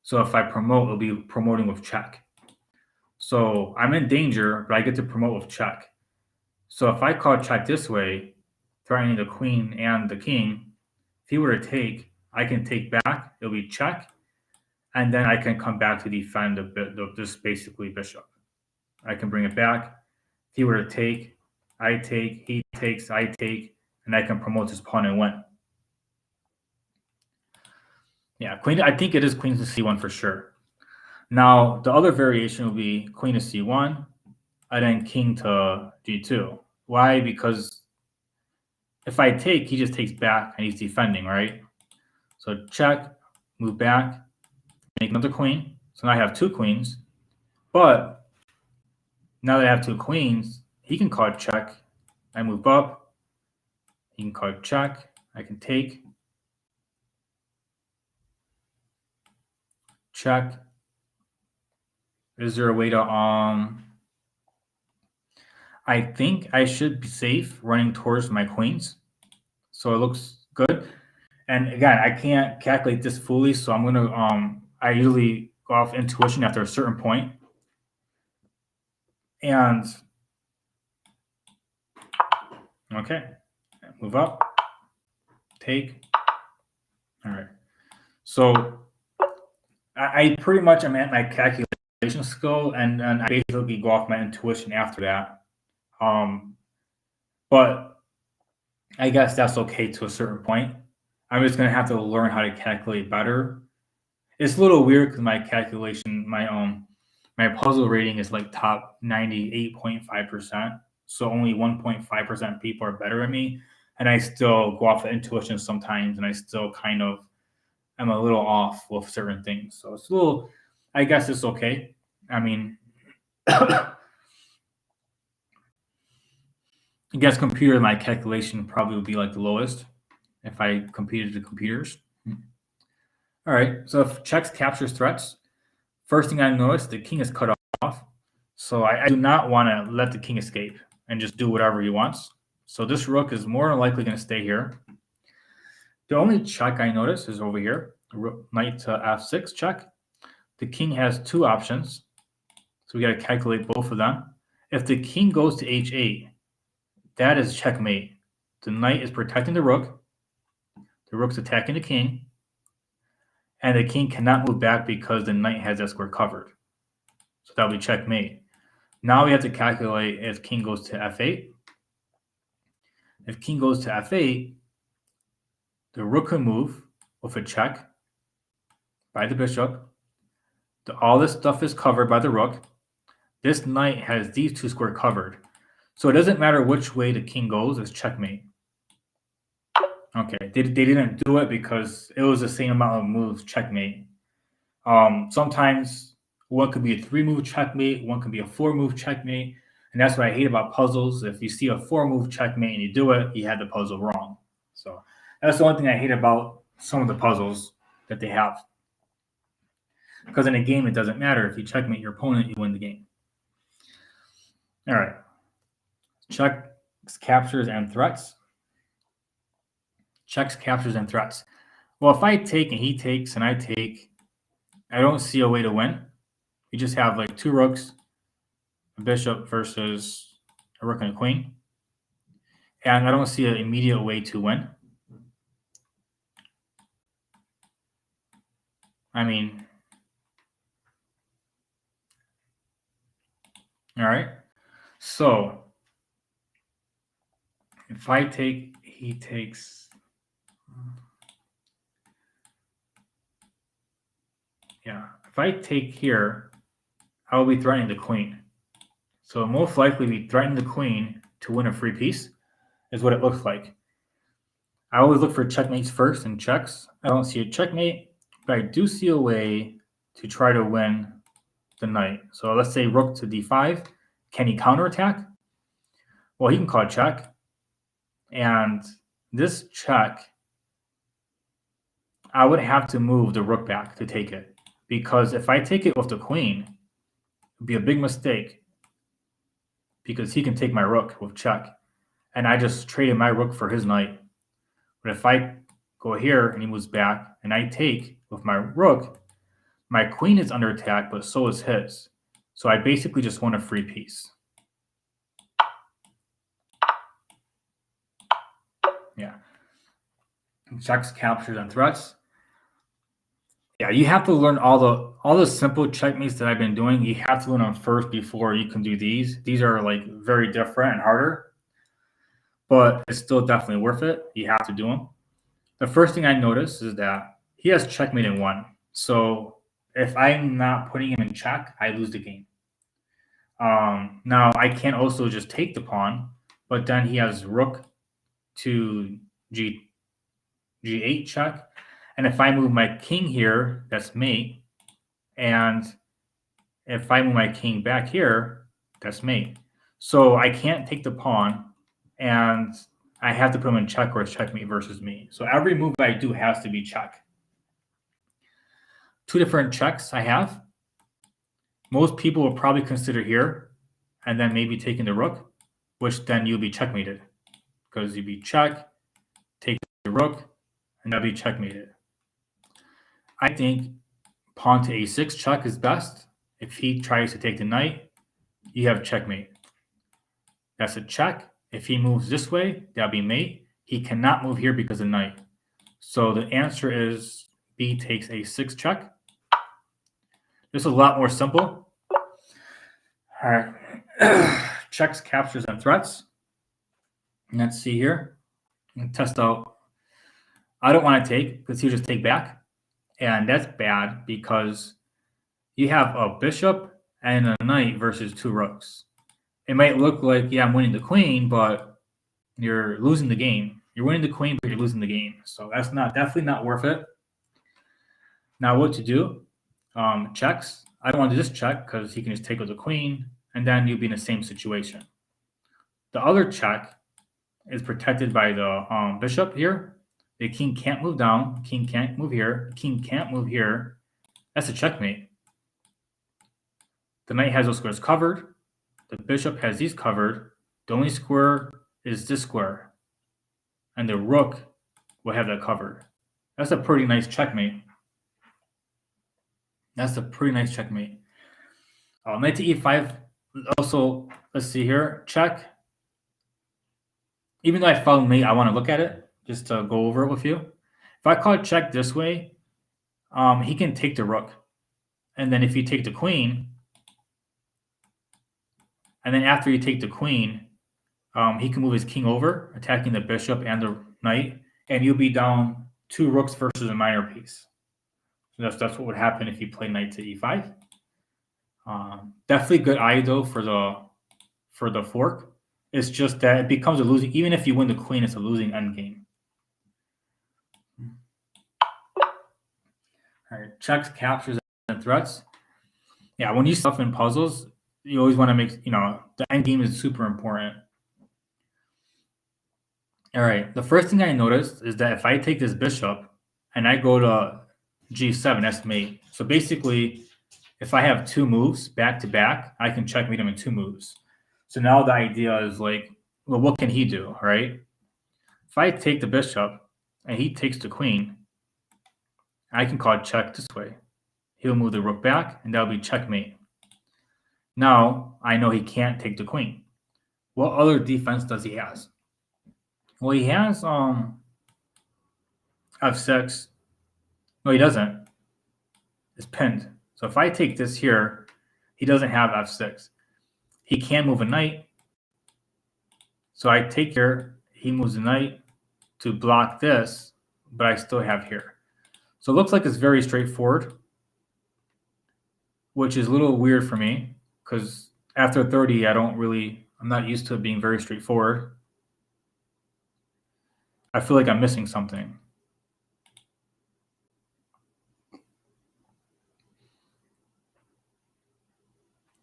So if I promote, it'll be promoting with check. So I'm in danger, but I get to promote with check. So if I call check this way, threatening the queen and the king, if he were to take, I can take back. It'll be check, and then I can come back to defend this basically bishop. I can bring it back. If he were to take, I take, he takes, I take, and I can promote this pawn and win. Yeah, queen. I think it is queen to c1 for sure. Now the other variation will be queen to c1, and then king to g2. Why? Because if I take, he just takes back and he's defending, right? So check, move back, make another queen. So now I have 2 queens. But now that I have 2 queens, he can call check. I move up. He can call check. I can take. Check. Is there a way to I think I should be safe running towards my queens. So it looks good. And again, I can't calculate this fully, so I'm gonna I usually go off intuition after a certain point. And okay, move up, take. All right. So I pretty much am at my calculation skill, and I basically go off my intuition after that. But I guess that's okay to a certain point. I'm just gonna have to learn how to calculate better. It's a little weird because my calculation, my puzzle rating is like top 98.5%. So only 1.5% people are better than me. And I still go off of intuition sometimes, and I still kind of am a little off with certain things. So it's a little, I guess it's okay. I mean, against computer, my calculation probably would be like the lowest if I competed to computers. All right. So if checks captures threats, first thing I notice, the king is cut off. So I do not want to let the king escape and just do whatever he wants. So this rook is more than likely going to stay here. The only check I notice is over here. Knight to f6 check. The king has 2 options. So we got to calculate both of them. If the king goes to h8, that is checkmate. The knight is protecting the rook. The rook's attacking the king. And the king cannot move back because the knight has that square covered. So that'll be checkmate. Now we have to calculate if king goes to f8. If king goes to f8, the rook can move with a check by the bishop. All this stuff is covered by the rook. This knight has these 2 squares covered. So it doesn't matter which way the king goes, it's checkmate. Okay, they didn't do it because it was the same amount of moves, checkmate. Sometimes one could be a 3-move checkmate, one could be a 4-move checkmate. And that's what I hate about puzzles. If you see a 4-move checkmate and you do it, you had the puzzle wrong. So that's the only thing I hate about some of the puzzles that they have. Because in a game, it doesn't matter. If you checkmate your opponent, you win the game. All right. Checks, captures, and threats. Checks, captures, and threats. Well, if I take and he takes and I take, I don't see a way to win. You just have like 2 rooks, a bishop versus a rook and a queen. And I don't see an immediate way to win. I mean, all right. So if I take, he takes. Yeah, if I take here, I will be threatening the queen. So most likely be threatening the queen to win a free piece is what it looks like. I always look for checkmates first and checks. I don't see a checkmate, but I do see a way to try to win the knight. So let's say rook to d5. Can he counterattack? Well, he can call check. And this check, I would have to move the rook back to take it. Because if I take it with the queen, it would be a big mistake. Because he can take my rook with check. And I just traded my rook for his knight. But if I go here and he moves back and I take with my rook, my queen is under attack, but so is his. So I basically just won a free piece. Yeah. Checks, captures, and threats. Yeah, you have to learn all the simple checkmates that I've been doing. You have to learn them first before you can do these. These are like very different and harder, but it's still definitely worth it. You have to do them. The first thing I notice is that he has checkmate in one. So if I'm not putting him in check, I lose the game. Now I can also just take the pawn, but then he has rook to g g8 check, and if I move my king here, that's mate, and if I move my king back here, that's mate. So I can't take the pawn, and I have to put him in check or it's checkmate versus me. So every move I do has to be check. Two different checks I have. Most people will probably consider here, and then maybe taking the rook, which then you'll be checkmated. Because you'd be check, take the rook, and that'll be checkmated. I think pawn to a6 check is best. If he tries to take the knight, you have checkmate. That's a check. If he moves this way, that'll be mate. He cannot move here because of knight. So the answer is B takes a6 check. This is a lot more simple. All right. Checks, captures, and threats. Let's see here. And test out. I don't want to take because he'll just take back. And that's bad because you have a bishop and a knight versus two rooks. It might look like, yeah, I'm winning the queen, but you're losing the game. You're winning the queen, but you're losing the game. So that's definitely not worth it. Now what to do? Checks. I don't want to just check because he can just take with the queen, and then you'll be in the same situation. The other check is protected by the bishop here. The king can't move down. King can't move here. The king can't move here. That's a checkmate. The knight has those squares covered. The bishop has these covered. The only square is this square. And the rook will have that covered. That's a pretty nice checkmate. That's a pretty nice checkmate. Knight to e5. Also, let's see here. Check. Even though I found mate, I want to look at it just to go over it with you. If I call check this way, he can take the rook. And then if you take the queen, and then after you take the queen, he can move his king over, attacking the bishop and the knight, and you'll be down two rooks versus a minor piece. So that's what would happen if you play knight to e5. Definitely good eye though for the fork. It's just that it becomes a losing. Even if you win the queen, it's a losing endgame. All right, checks, captures, and threats. Yeah, when you stuff in puzzles, you always want to make the endgame is super important. All right, the first thing I noticed is that if I take this bishop and I go to g7, that's mate. So basically, if I have two moves back to back, I can checkmate him in two moves. So now the idea is like, well, what can he do, right? If I take the bishop and he takes the queen, I can call check this way. He'll move the rook back, and that'll be checkmate. Now I know he can't take the queen. What other defense does he has? Well, he has f6. No, he doesn't. It's pinned. So if I take this here, he doesn't have f6. He can move a knight. So I take here, he moves a knight to block this, but I still have here. So it looks like it's very straightforward, which is a little weird for me because after 30, I'm not used to it being very straightforward. I feel like I'm missing something.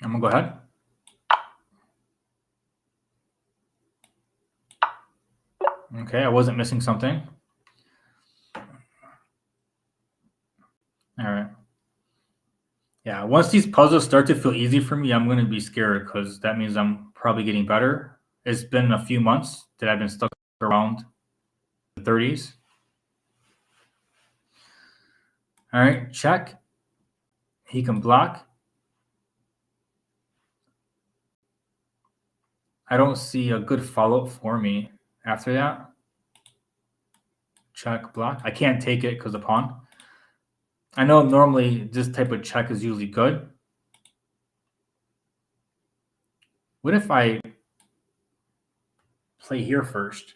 I'm gonna go ahead. Okay, I wasn't missing something. All right. Yeah, once these puzzles start to feel easy for me, I'm going to be scared because that means I'm probably getting better. It's been a few months that I've been stuck around the 30s. All right, check. He can block. I don't see a good follow-up for me after that. Check, block. I can't take it because of pawn. I know normally this type of check is usually good. What if I play here first?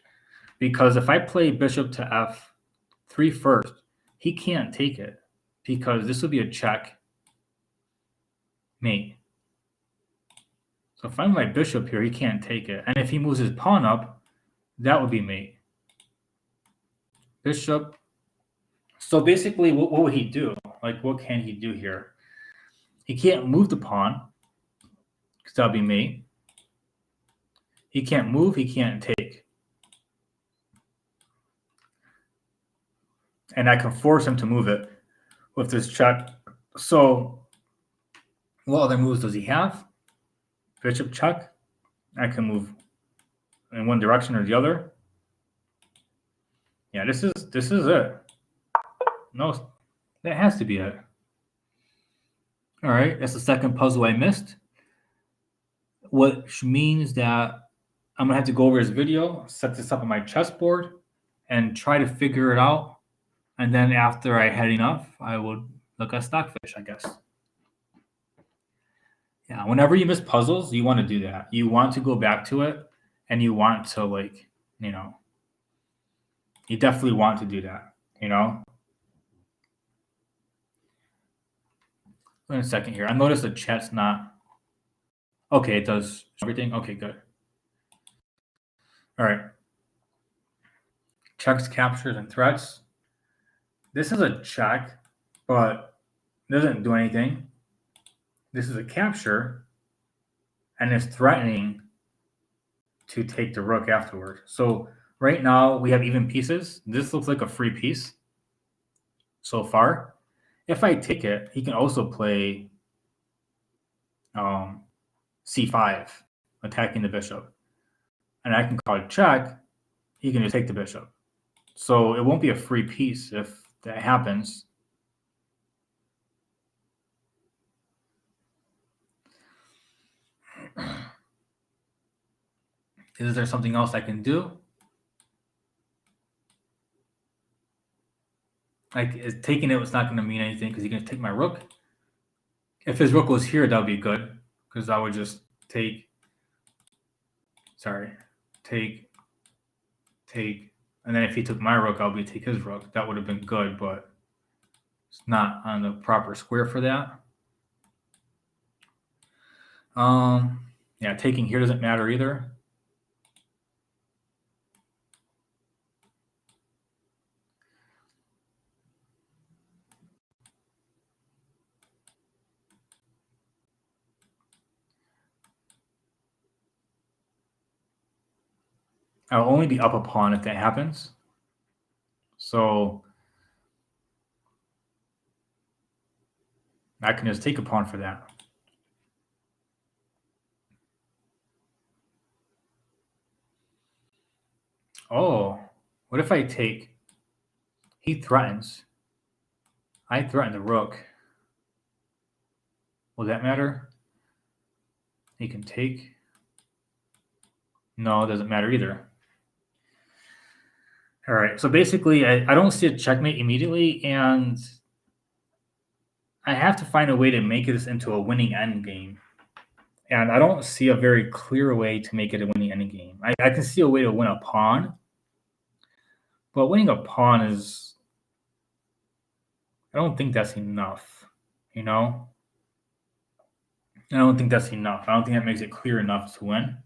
Because if I play bishop to f3 first, he can't take it because this would be a check mate. So if I'm my bishop here, he can't take it. And if he moves his pawn up, that would be mate. Bishop. So basically, what would he do? Like, what can he do here? He can't move the pawn because that would be mate. He can't move, he can't take. And I can force him to move it with this check. So what other moves does he have? Bishop check. I can move in one direction or the other. Yeah, this is it. No, that has to be it. All right, that's the second puzzle I missed, which means that I'm gonna have to go over his video, set this up on my chessboard, and try to figure it out. And then after I had enough, I would look at Stockfish, I guess. Yeah, whenever you miss puzzles, you want to do that. You want to go back to it, and you want to you definitely want to do that. Wait a second here. I noticed the chat's not okay. It does everything. Okay, good. All right. Checks, captures, and threats. This is a check, but it doesn't do anything. This is a capture, and it's threatening to take the rook afterward. So right now we have even pieces. This looks like a free piece so far. If I take it, he can also play c5, attacking the bishop. And I can call it check. He can just take the bishop. So it won't be a free piece if that happens. Is there something else I can do? Like, taking it was not going to mean anything because he can take my rook. If his rook was here, that would be good because I would just take, and then if he took my rook, I would take his rook. That would have been good, but it's not on the proper square for that. Yeah, taking here doesn't matter either. I'll only be up a pawn if that happens. So I can just take a pawn for that. Oh, what if I take? He threatens. I threaten the rook. Will that matter? He can take. No, it doesn't matter either. All right, so basically, I don't see a checkmate immediately, and I have to find a way to make this into a winning endgame. And I don't see a very clear way to make it a winning endgame. I can see a way to win a pawn, but winning a pawn is, I don't think that's enough, I don't think that's enough. I don't think that makes it clear enough to win.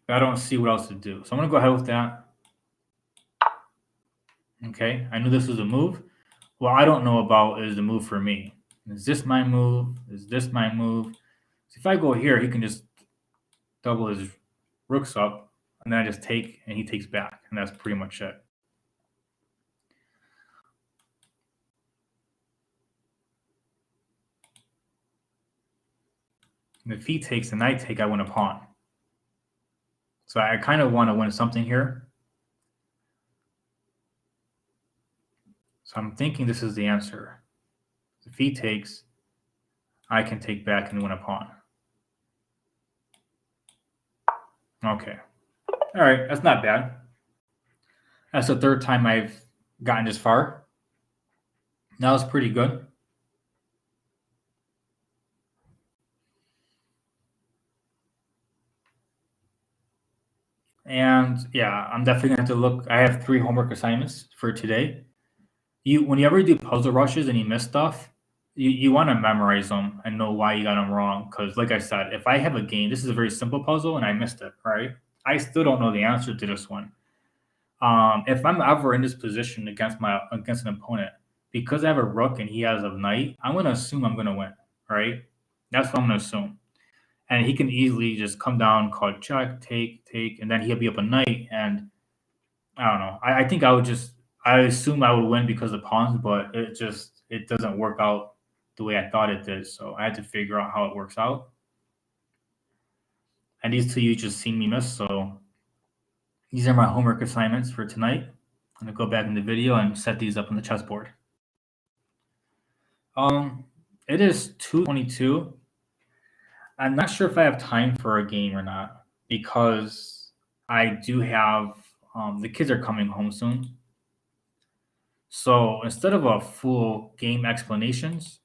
But I don't see what else to do. So I'm going to go ahead with that. Okay, I knew this was a move. What I don't know about is the move for me. Is this my move? Is this my move? So if I go here, he can just double his rooks up, and then I just take, and he takes back, and that's pretty much it. And if he takes and I take, I win a pawn. So I kind of want to win something here. So I'm thinking this is the answer. If he takes, I can take back and win a pawn. Okay. All right, that's not bad. That's the third time I've gotten this far. That was pretty good. And yeah, I'm definitely gonna have to look. I have 3 homework assignments for today. Whenever you do puzzle rushes and you miss stuff, you want to memorize them and know why you got them wrong. Because, like I said, if I have a game, this is a very simple puzzle and I missed it, right? I still don't know the answer to this one. If I'm ever in this position against an opponent, because I have a rook and he has a knight, I'm gonna assume I'm gonna win, right? That's what I'm gonna assume. And he can easily just come down, call check, take, and then he'll be up a knight. And I don't know. I think I assume I would win because of pawns, but it doesn't work out the way I thought it did. So I had to figure out how it works out. And these two you just seen me miss, so these are my homework assignments for tonight. I'm gonna go back in the video and set these up on the chessboard. It is 2:22. I'm not sure if I have time for a game or not because I do have the kids are coming home soon. So instead of a full game explanations,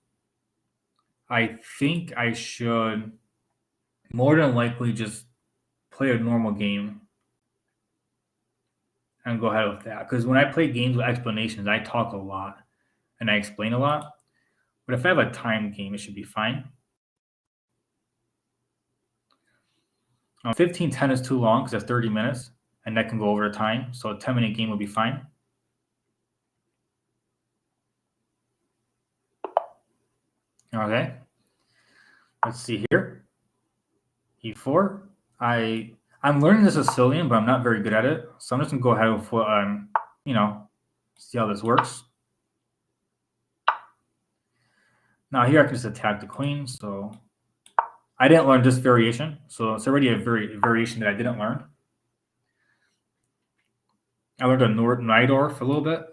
I think I should more than likely just play a normal game and go ahead with that. Because when I play games with explanations, I talk a lot and I explain a lot. But if I have a timed game, it should be fine. 15:10 is too long because that's 30 minutes and that can go over time. So a 10-minute game will be fine. Okay. Let's see here. E4. I'm learning the Sicilian, but I'm not very good at it. So I'm just gonna go ahead with what see how this works. Now here I can just attack the queen. So I didn't learn this variation, so it's already a variation that I didn't learn. I learned a Najdorf a little bit.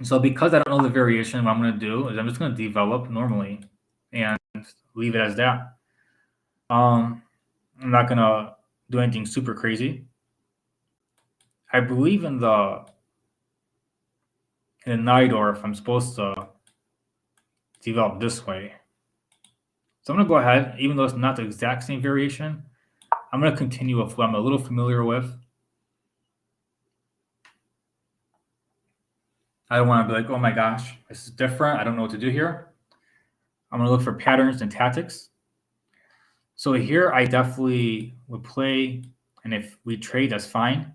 So because I don't know the variation, what I'm going to do is I'm just going to develop normally and leave it as that. I'm not going to do anything super crazy. I believe in the Najdorf, I'm supposed to develop this way. So I'm going to go ahead, even though it's not the exact same variation, I'm going to continue with what I'm a little familiar with. I don't want to be like, oh my gosh, this is different. I don't know what to do here. I'm going to look for patterns and tactics. So here I definitely would play, and if we trade, that's fine.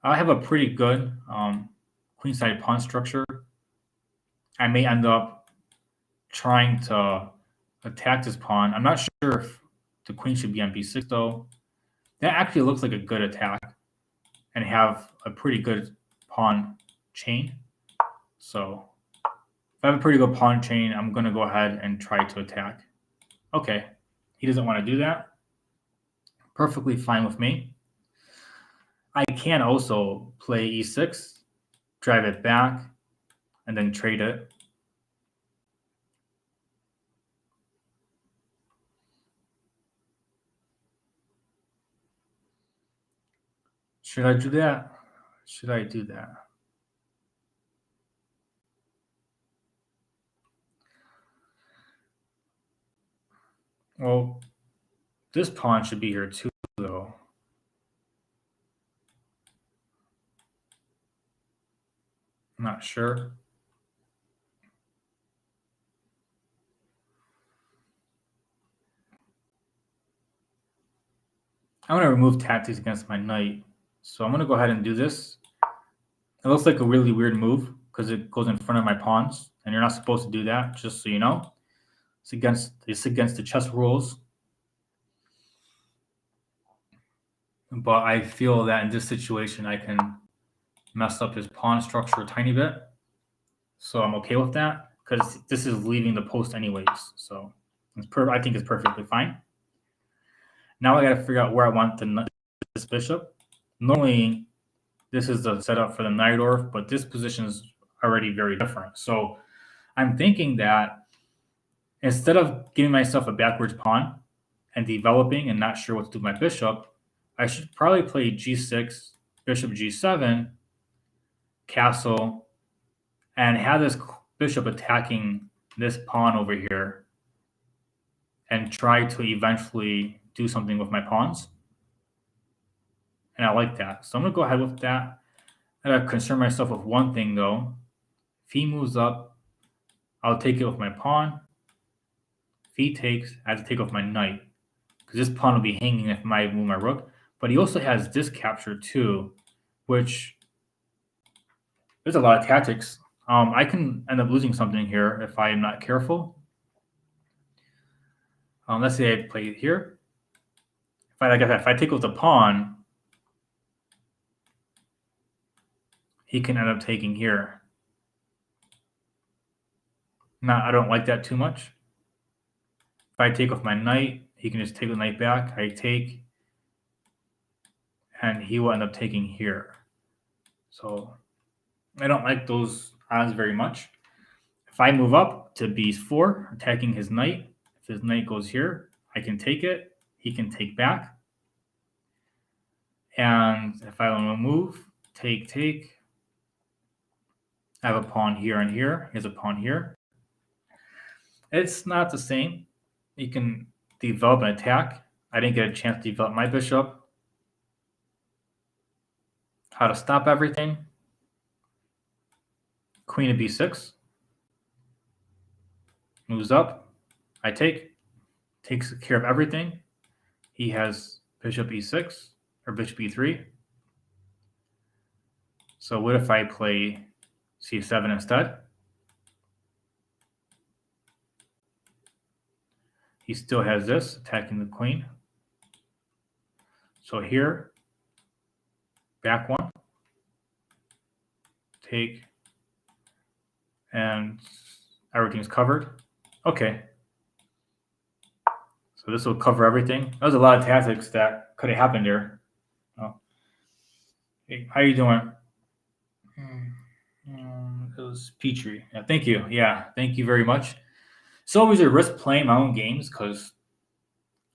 I have a pretty good queenside pawn structure. I may end up trying to attack this pawn. I'm not sure if the queen should be on b6 though. That actually looks like a good attack and have a pretty good pawn chain. So if I have a pretty good pawn chain, I'm going to go ahead and try to attack. Okay, he doesn't want to do that. Perfectly fine with me. I can also play e6, drive it back, and then trade it. Should I do that? Should I do that? Well, this pawn should be here too, though. I'm not sure. I'm going to remove tactics against my knight. So I'm going to go ahead and do this. It looks like a really weird move because it goes in front of my pawns, and you're not supposed to do that, just so you know. It's against the chess rules. But I feel that in this situation, I can mess up his pawn structure a tiny bit. So I'm okay with that because this is leaving the post anyways. So I think it's perfectly fine. Now I got to figure out where I want this bishop. Normally, this is the setup for the Najdorf, but this position is already very different. So I'm thinking that instead of giving myself a backwards pawn and developing and not sure what to do with my bishop, I should probably play g6, bishop g7, castle, and have this bishop attacking this pawn over here and try to eventually do something with my pawns. And I like that. So I'm going to go ahead with that. I got to concern myself with one thing, though. If he moves up, I'll take it with my pawn. If he takes, I have to take off my knight. Because this pawn will be hanging if I move my rook. But he also has this capture, too, which there's a lot of tactics. I can end up losing something here if I am not careful. Let's say I play it here. If I take with the pawn, he can end up taking here. Now, I don't like that too much. If I take with my knight, he can just take the knight back. I take, and he will end up taking here. So I don't like those odds very much. If I move up to b4, attacking his knight, if his knight goes here, I can take it. He can take back. And if I want to move, take, I have a pawn here and here. He has a pawn here. It's not the same. You can develop an attack. I didn't get a chance to develop my bishop. How to stop everything. Queen of b6. Moves up. I take. Takes care of everything. He has bishop e6 or bishop e3. So what if I play c7 instead? He still has this, attacking the queen. So here, back one, take, and everything's covered. Okay. So this will cover everything. That was a lot of tactics that could have happened there. Oh. Hey, how you doing? It was Petrie. Yeah, thank you. Yeah, thank you very much. It's always a risk playing my own games because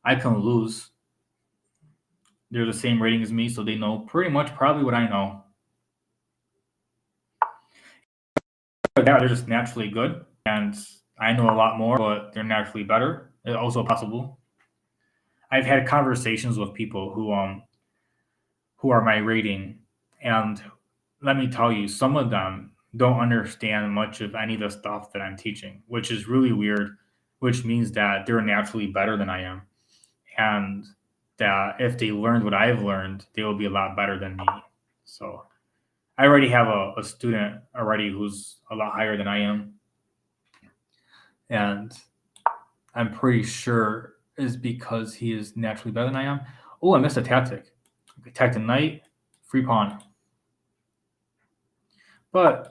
I can lose. They're the same rating as me, so they know pretty much probably what I know. They're just naturally good, and I know a lot more, but they're naturally better. It's also possible. I've had conversations with people who are my rating, and let me tell you, some of them don't understand much of any of the stuff that I'm teaching, which is really weird, which means that they're naturally better than I am. And that if they learned what I've learned, they will be a lot better than me. So I already have a student already who's a lot higher than I am. And I'm pretty sure is because he is naturally better than I am. Oh, I missed a tactic. Attack the knight, free pawn. But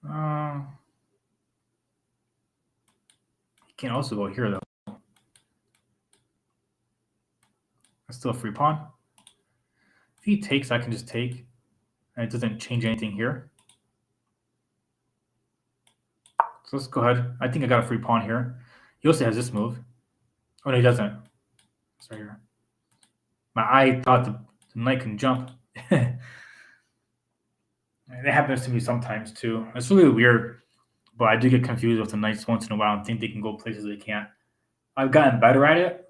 he can also go here, though. That's still a free pawn. If he takes, I can just take. And it doesn't change anything here. So let's go ahead. I think I got a free pawn here. He also has this move. Oh, no, he doesn't. It's right here. My eye thought the knight can jump. It happens to me sometimes, too. It's really weird. But I do get confused with the knights once in a while and think they can go places they can't. I've gotten better at it,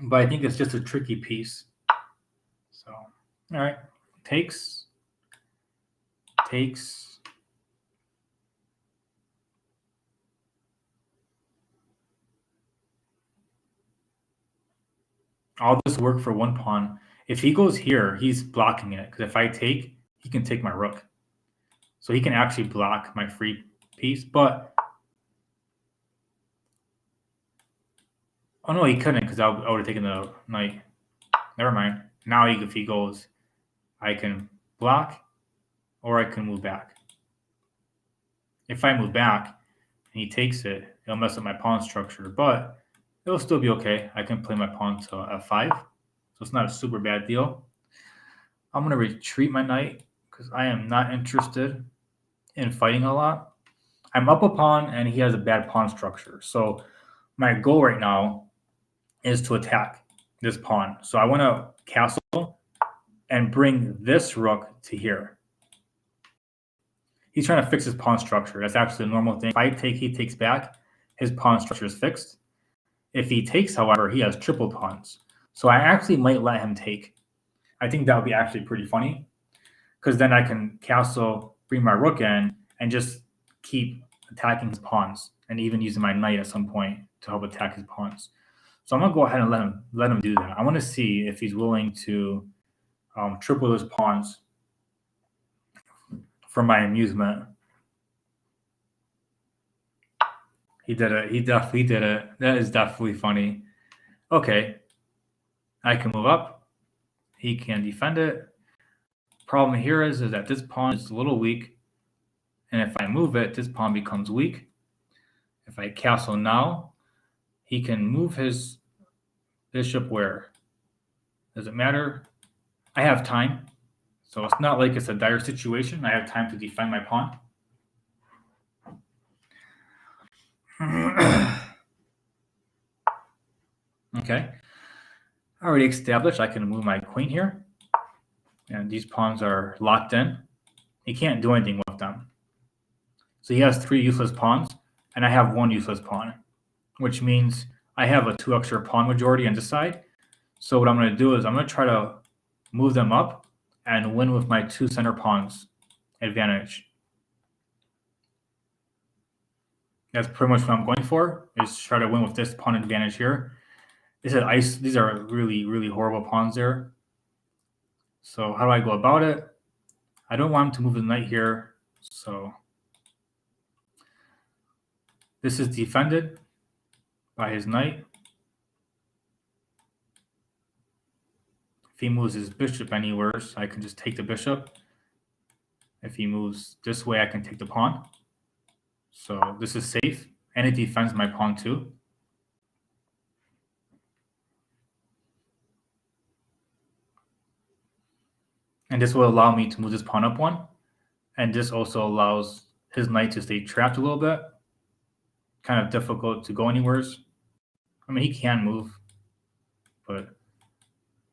but I think it's just a tricky piece. So, all right. Takes. All this work for one pawn. If he goes here, he's blocking it. Because if I take, he can take my rook. So he can actually block my free piece. But oh no, he couldn't because I would have taken the knight. Never mind. Now if he goes, I can block or I can move back. If I move back and he takes it, it'll mess up my pawn structure, but it'll still be okay. I can play my pawn to f5, so it's not a super bad deal. I'm going to retreat my knight because I am not interested and fighting a lot. I'm up a pawn, and he has a bad pawn structure. So my goal right now is to attack this pawn. So I want to castle and bring this rook to here. He's trying to fix his pawn structure. That's actually a normal thing. If I take, he takes back, his pawn structure is fixed. If he takes, however, he has triple pawns. So I actually might let him take. I think that would be actually pretty funny, because then I can castle, bring my rook in, and just keep attacking his pawns, and even using my knight at some point to help attack his pawns. So I'm gonna go ahead and let him do that. I want to see if he's willing to triple those pawns for my amusement. He did it. He definitely did it. That is definitely funny. Okay, I can move up. He can defend it. Problem here is that this pawn is a little weak, and if I move it, this pawn becomes weak. If I castle now, he can move his bishop where? Does it matter? I have time, so it's not like it's a dire situation. I have time to defend my pawn. Okay. Already established, I can move my queen here. And these pawns are locked in. He can't do anything with them. So he has 3 useless pawns, and I have 1 useless pawn, which means I have a 2 extra pawn majority on this side. So what I'm going to do is I'm going to try to move them up and win with my 2 center pawns advantage. That's pretty much what I'm going for, is try to win with this pawn advantage here. These are really, really horrible pawns there. So how do I go about it? I don't want him to move the knight here. So this is defended by his knight. If he moves his bishop anywhere, I can just take the bishop. If he moves this way, I can take the pawn. So this is safe, and it defends my pawn too. And this will allow me to move this pawn up 1. And this also allows his knight to stay trapped a little bit. Kind of difficult to go anywhere. I mean, he can move, but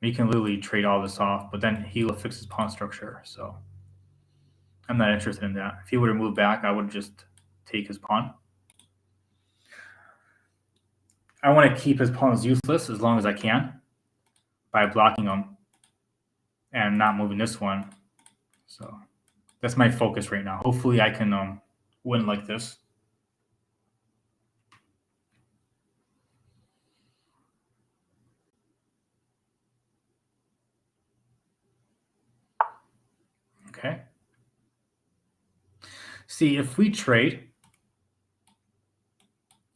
he can literally trade all this off, but then he will fix his pawn structure. So I'm not interested in that. If he were to move back, I would just take his pawn. I want to keep his pawns useless as long as I can by blocking them and not moving this one. So that's my focus right now. Hopefully I can win like this. Okay. See, if we trade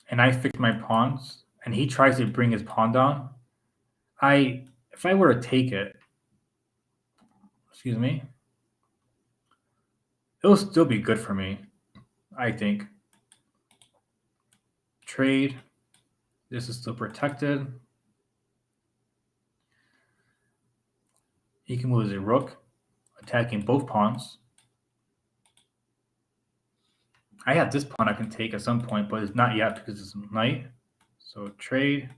and I fix my pawns and he tries to bring his pawn down, if I were to take it, excuse me, it'll still be good for me, I think. Trade. This is still protected. He can move his rook, attacking both pawns. I have this pawn I can take at some point, but it's not yet because it's a knight. So trade.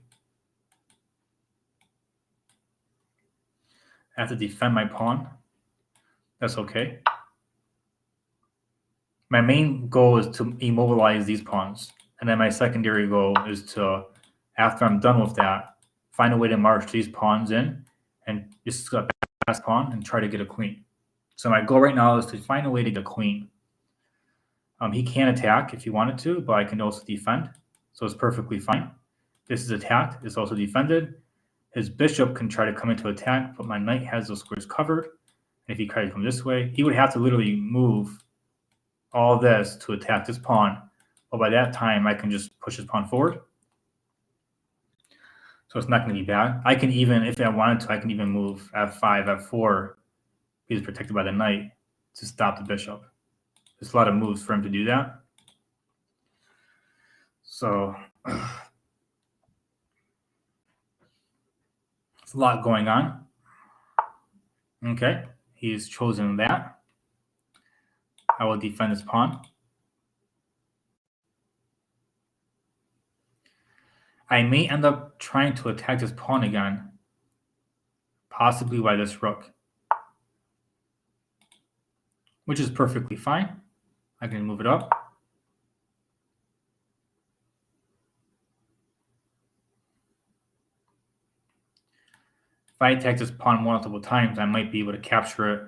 I have to defend my pawn. That's okay. My main goal is to immobilize these pawns. And then my secondary goal is to, after I'm done with that, find a way to march these pawns in and just pass pawn and try to get a queen. So my goal right now is to find a way to get a queen. He can attack if he wanted to, but I can also defend. So it's perfectly fine. This is attacked. It's also defended. His bishop can try to come into attack, but my knight has those squares covered. And if he tried to come this way, he would have to literally move all this to attack this pawn. But by that time, I can just push his pawn forward. So it's not going to be bad. I can even, if I wanted to, I can even move f5, f4. He's protected by the knight to stop the bishop. There's a lot of moves for him to do that. So it's a lot going on. Okay, he's chosen that. I will defend this pawn. I may end up trying to attack this pawn again, possibly by this rook, which is perfectly fine. I can move it up. If I attack this pawn multiple times, I might be able to capture it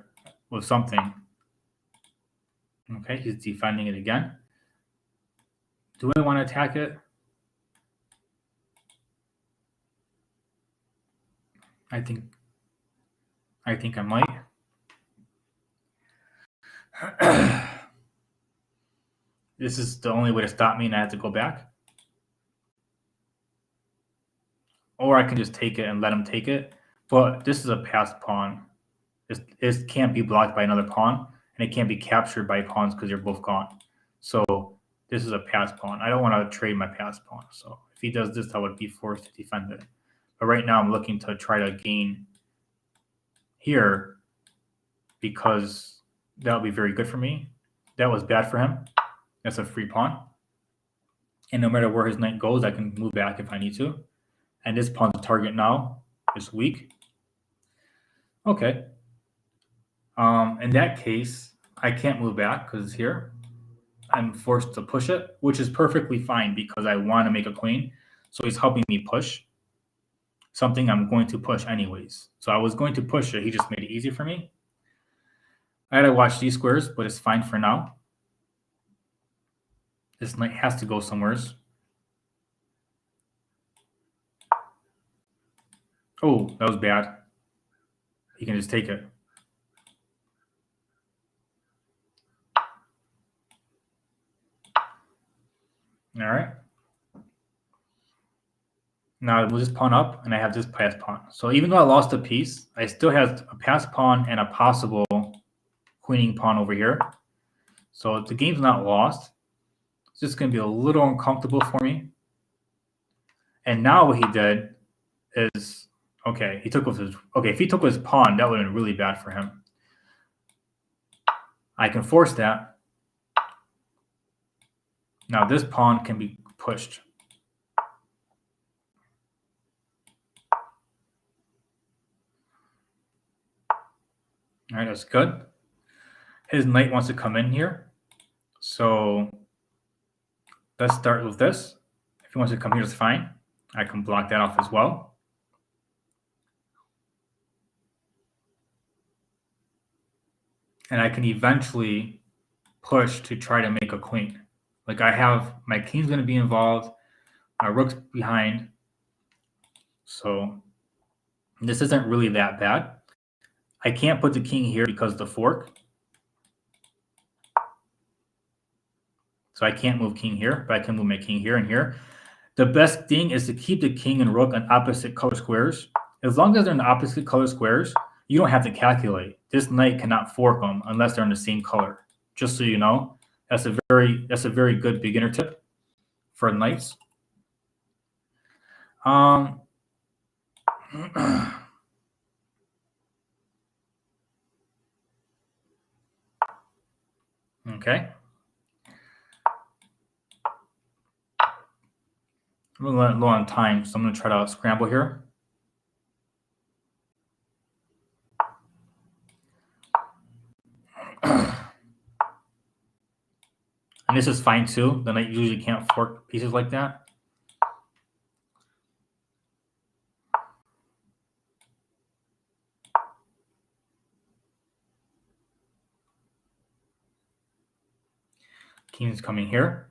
with something. Okay, he's defending it again. Do I want to attack it? I think I might. This is the only way to stop me, and I have to go back. Or I can just take it and let him take it. But this is a passed pawn. This can't be blocked by another pawn, and it can't be captured by pawns because they're both gone. So this is a passed pawn. I don't want to trade my passed pawn. So if he does this, I would be forced to defend it. But right now I'm looking to try to gain here because that would be very good for me. That was bad for him. That's a free pawn. And no matter where his knight goes, I can move back if I need to. And this pawn's target now is weak. Okay. In that case, I can't move back because it's here. I'm forced to push it, which is perfectly fine because I want to make a queen. So he's helping me push something I'm going to push anyways. So I was going to push it. He just made it easy for me. I had to watch these squares, but it's fine for now. This knight has to go somewhere. Oh, that was bad. He can just take it. All right. Now I move this pawn up, and I have this passed pawn. So even though I lost a piece, I still have a passed pawn and a possible queening pawn over here. So the game's not lost. It's just going to be a little uncomfortable for me. And now what he did is, okay, he took with his, okay, if he took with his pawn, that would have been really bad for him. I can force that. Now this pawn can be pushed. All right, that's good. His knight wants to come in here. So let's start with this. If he wants to come here, it's fine. I can block that off as well. And I can eventually push to try to make a queen. Like I have, my king's going to be involved. My rook's behind. So this isn't really that bad. I can't put the king here because of the fork. So I can't move king here, but I can move my king here and here. The best thing is to keep the king and rook on opposite color squares. As long as they're in opposite color squares, you don't have to calculate. This knight cannot fork them unless they're in the same color. Just so you know, that's a very good beginner tip for knights. Okay. I'm a little low on time, so I'm going to try to scramble here. And this is fine too. The knight usually can't fork pieces like that. King's coming here.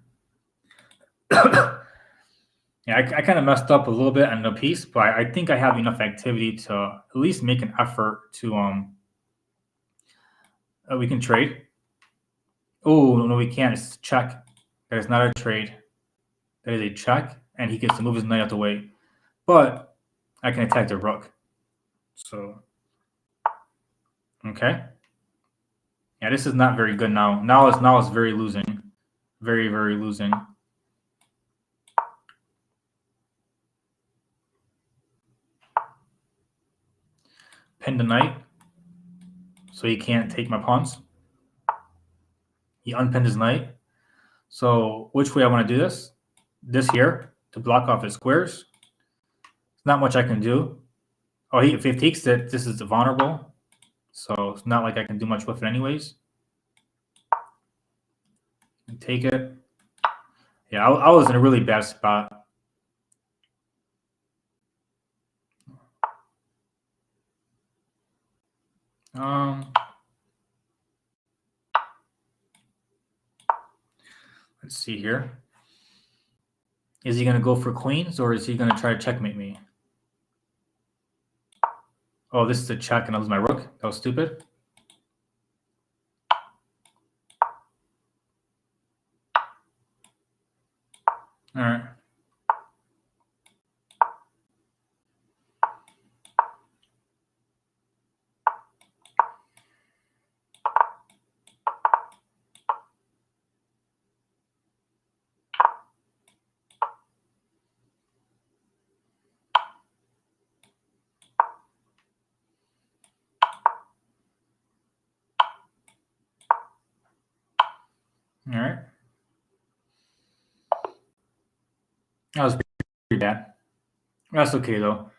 Yeah, I kind of messed up a little bit on the piece, but I think I have enough activity to at least make an effort to we can trade. Oh no, we can't. It's a check. That is not a trade. That is a check, and he gets to move his knight out the way. But I can attack the rook. So okay. Yeah, this is not very good now. Now it's very losing. Very, very losing. Pin the knight. So he can't take my pawns. He unpinned his knight. So which way I want to do this? This here to block off his squares. Not much I can do. Oh, if he takes it, this is vulnerable. So it's not like I can do much with it anyways. And take it. Yeah, I was in a really bad spot. Let's see here. Is he going to go for queens or is he going to try to checkmate me? Oh, this is a check and I lose my rook. That was stupid. All right. All right. That was pretty bad. That's okay though.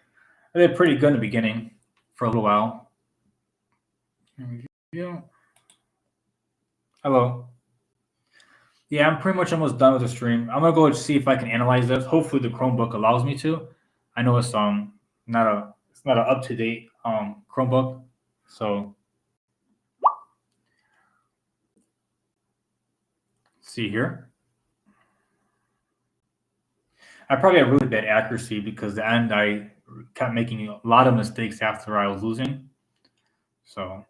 I did pretty good in the beginning for a little while. Yeah. Hello. Yeah, I'm pretty much almost done with the stream. I'm gonna go see if I can analyze this. Hopefully, the Chromebook allows me to. I know it's not a up to date Chromebook, so see here. I probably had really bad accuracy because the end I kept making a lot of mistakes after I was losing. So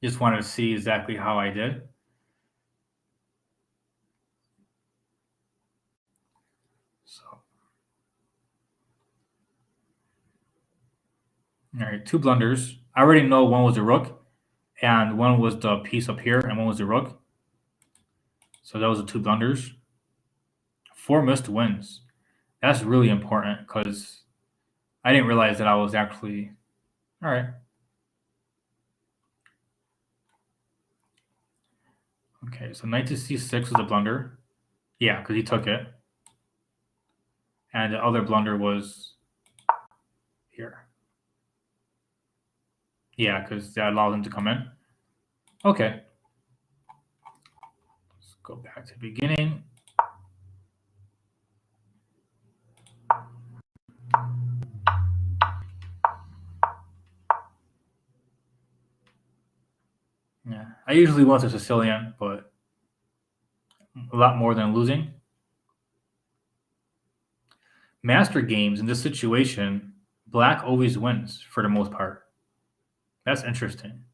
just wanted to see exactly how I did. So all right, two blunders. I already know one was a rook, and one was the piece up here, and one was the rook. So that was the two blunders. 4 missed wins. That's really important because I didn't realize that I was actually all right. Okay, so knight to c6 was a blunder. Yeah, because he took it. And the other blunder was here. Yeah, because that allowed him to come in. Okay. Let's go back to the beginning. Yeah, I usually want a Sicilian, but a lot more than losing. Master games in this situation, black always wins for the most part. That's interesting.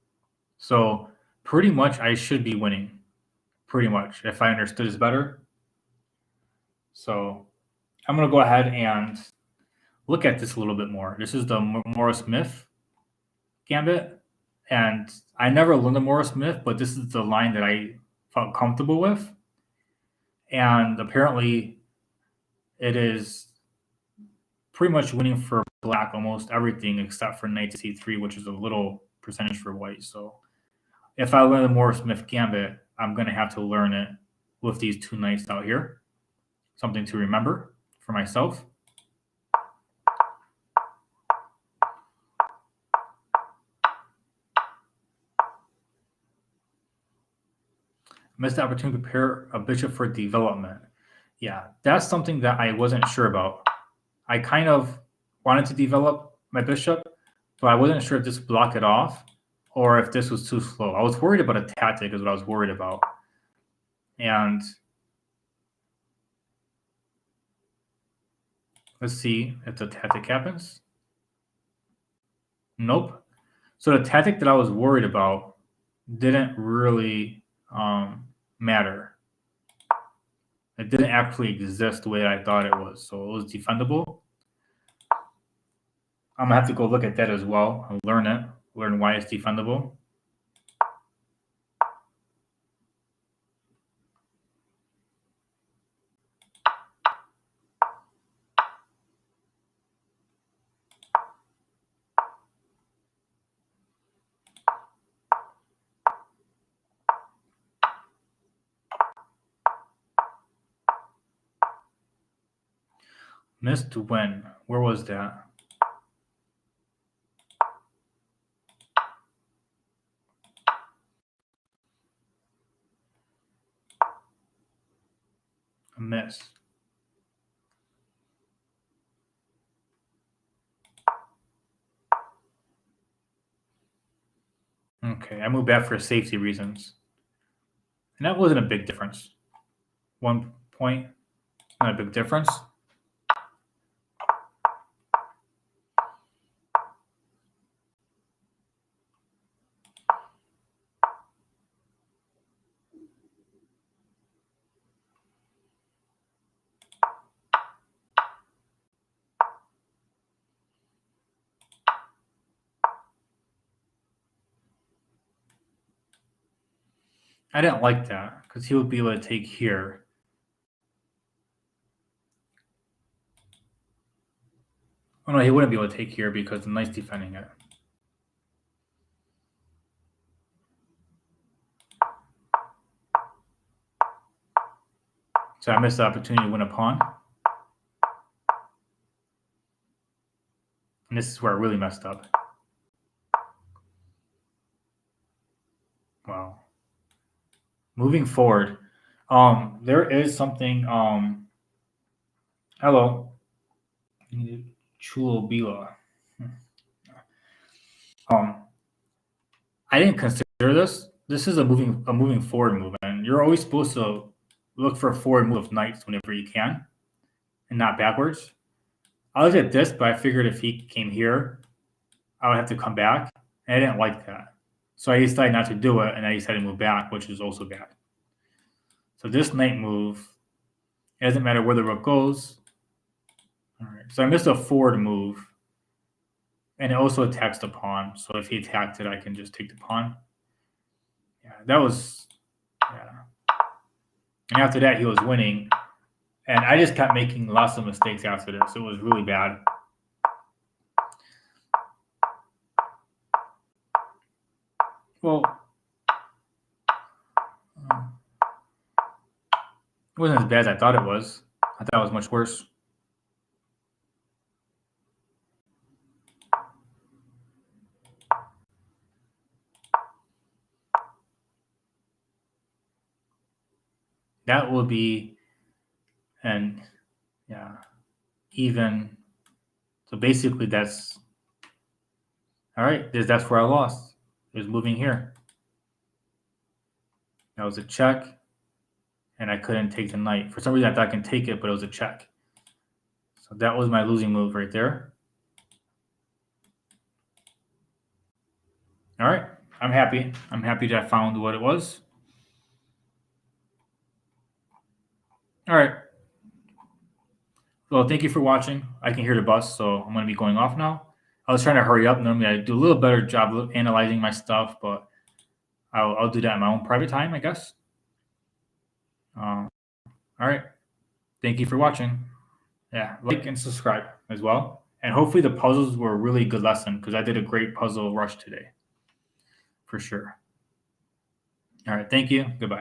So pretty much I should be winning. Pretty much, if I understood this better. So I'm gonna go ahead and look at this a little bit more. This is the Morris Smith gambit, and I never learned the Morris Smith, but this is the line that I felt comfortable with. And apparently, it is pretty much winning for black almost everything except for knight to c3, which is a little percentage for white. So if I learn the Morris Smith gambit, I'm going to have to learn it with these two knights out here. Something to remember for myself. Missed the opportunity to prepare a bishop for development. Yeah, that's something that I wasn't sure about. I kind of wanted to develop my bishop, but I wasn't sure if this blocked it off or if this was too slow. I was worried about a tactic is what I was worried about. And let's see if the tactic happens. Nope. So the tactic that I was worried about didn't really matter. It didn't actually exist the way I thought it was. So it was defendable. I'm gonna have to go look at that as well and learn it, learn why it's defendable. Missed win. Where was that? A miss. Okay, I moved back for safety reasons. And that wasn't a big difference. 1 point, not a big difference. I didn't like that because he would be able to take here. Oh no, he wouldn't be able to take here because the knight's defending it. So I missed the opportunity to win a pawn. And this is where I really messed up. Wow. Moving forward, there is something. Hello, Chulobila. I didn't consider this. This is a moving forward move, and you're always supposed to look for a forward move of knights whenever you can, and not backwards. I looked at this, but I figured if he came here, I would have to come back, and I didn't like that. So I decided not to do it, and I decided to move back, which is also bad. So this knight move, it doesn't matter where the rook goes. All right, so I missed a forward move, and it also attacks the pawn. So if he attacked it, I can just take the pawn. Yeah, that was, yeah. And after that, he was winning, and I just kept making lots of mistakes after this. It was really bad. Well, it wasn't as bad as I thought it was. I thought it was much worse. That will be, and yeah, even. So basically, that's all right. That's where I lost. It was moving here. That was a check, and I couldn't take the knight. For some reason, I thought I can take it, but it was a check. So that was my losing move right there. All right. I'm happy. I'm happy that I found what it was. All right. Well, thank you for watching. I can hear the bus, so I'm going to be going off now. I was trying to hurry up. Normally, I do a little better job of analyzing my stuff, but I'll do that in my own private time, I guess. All right. Thank you for watching. Yeah, like and subscribe as well. And hopefully the puzzles were a really good lesson because I did a great puzzle rush today for sure. All right. Thank you. Goodbye.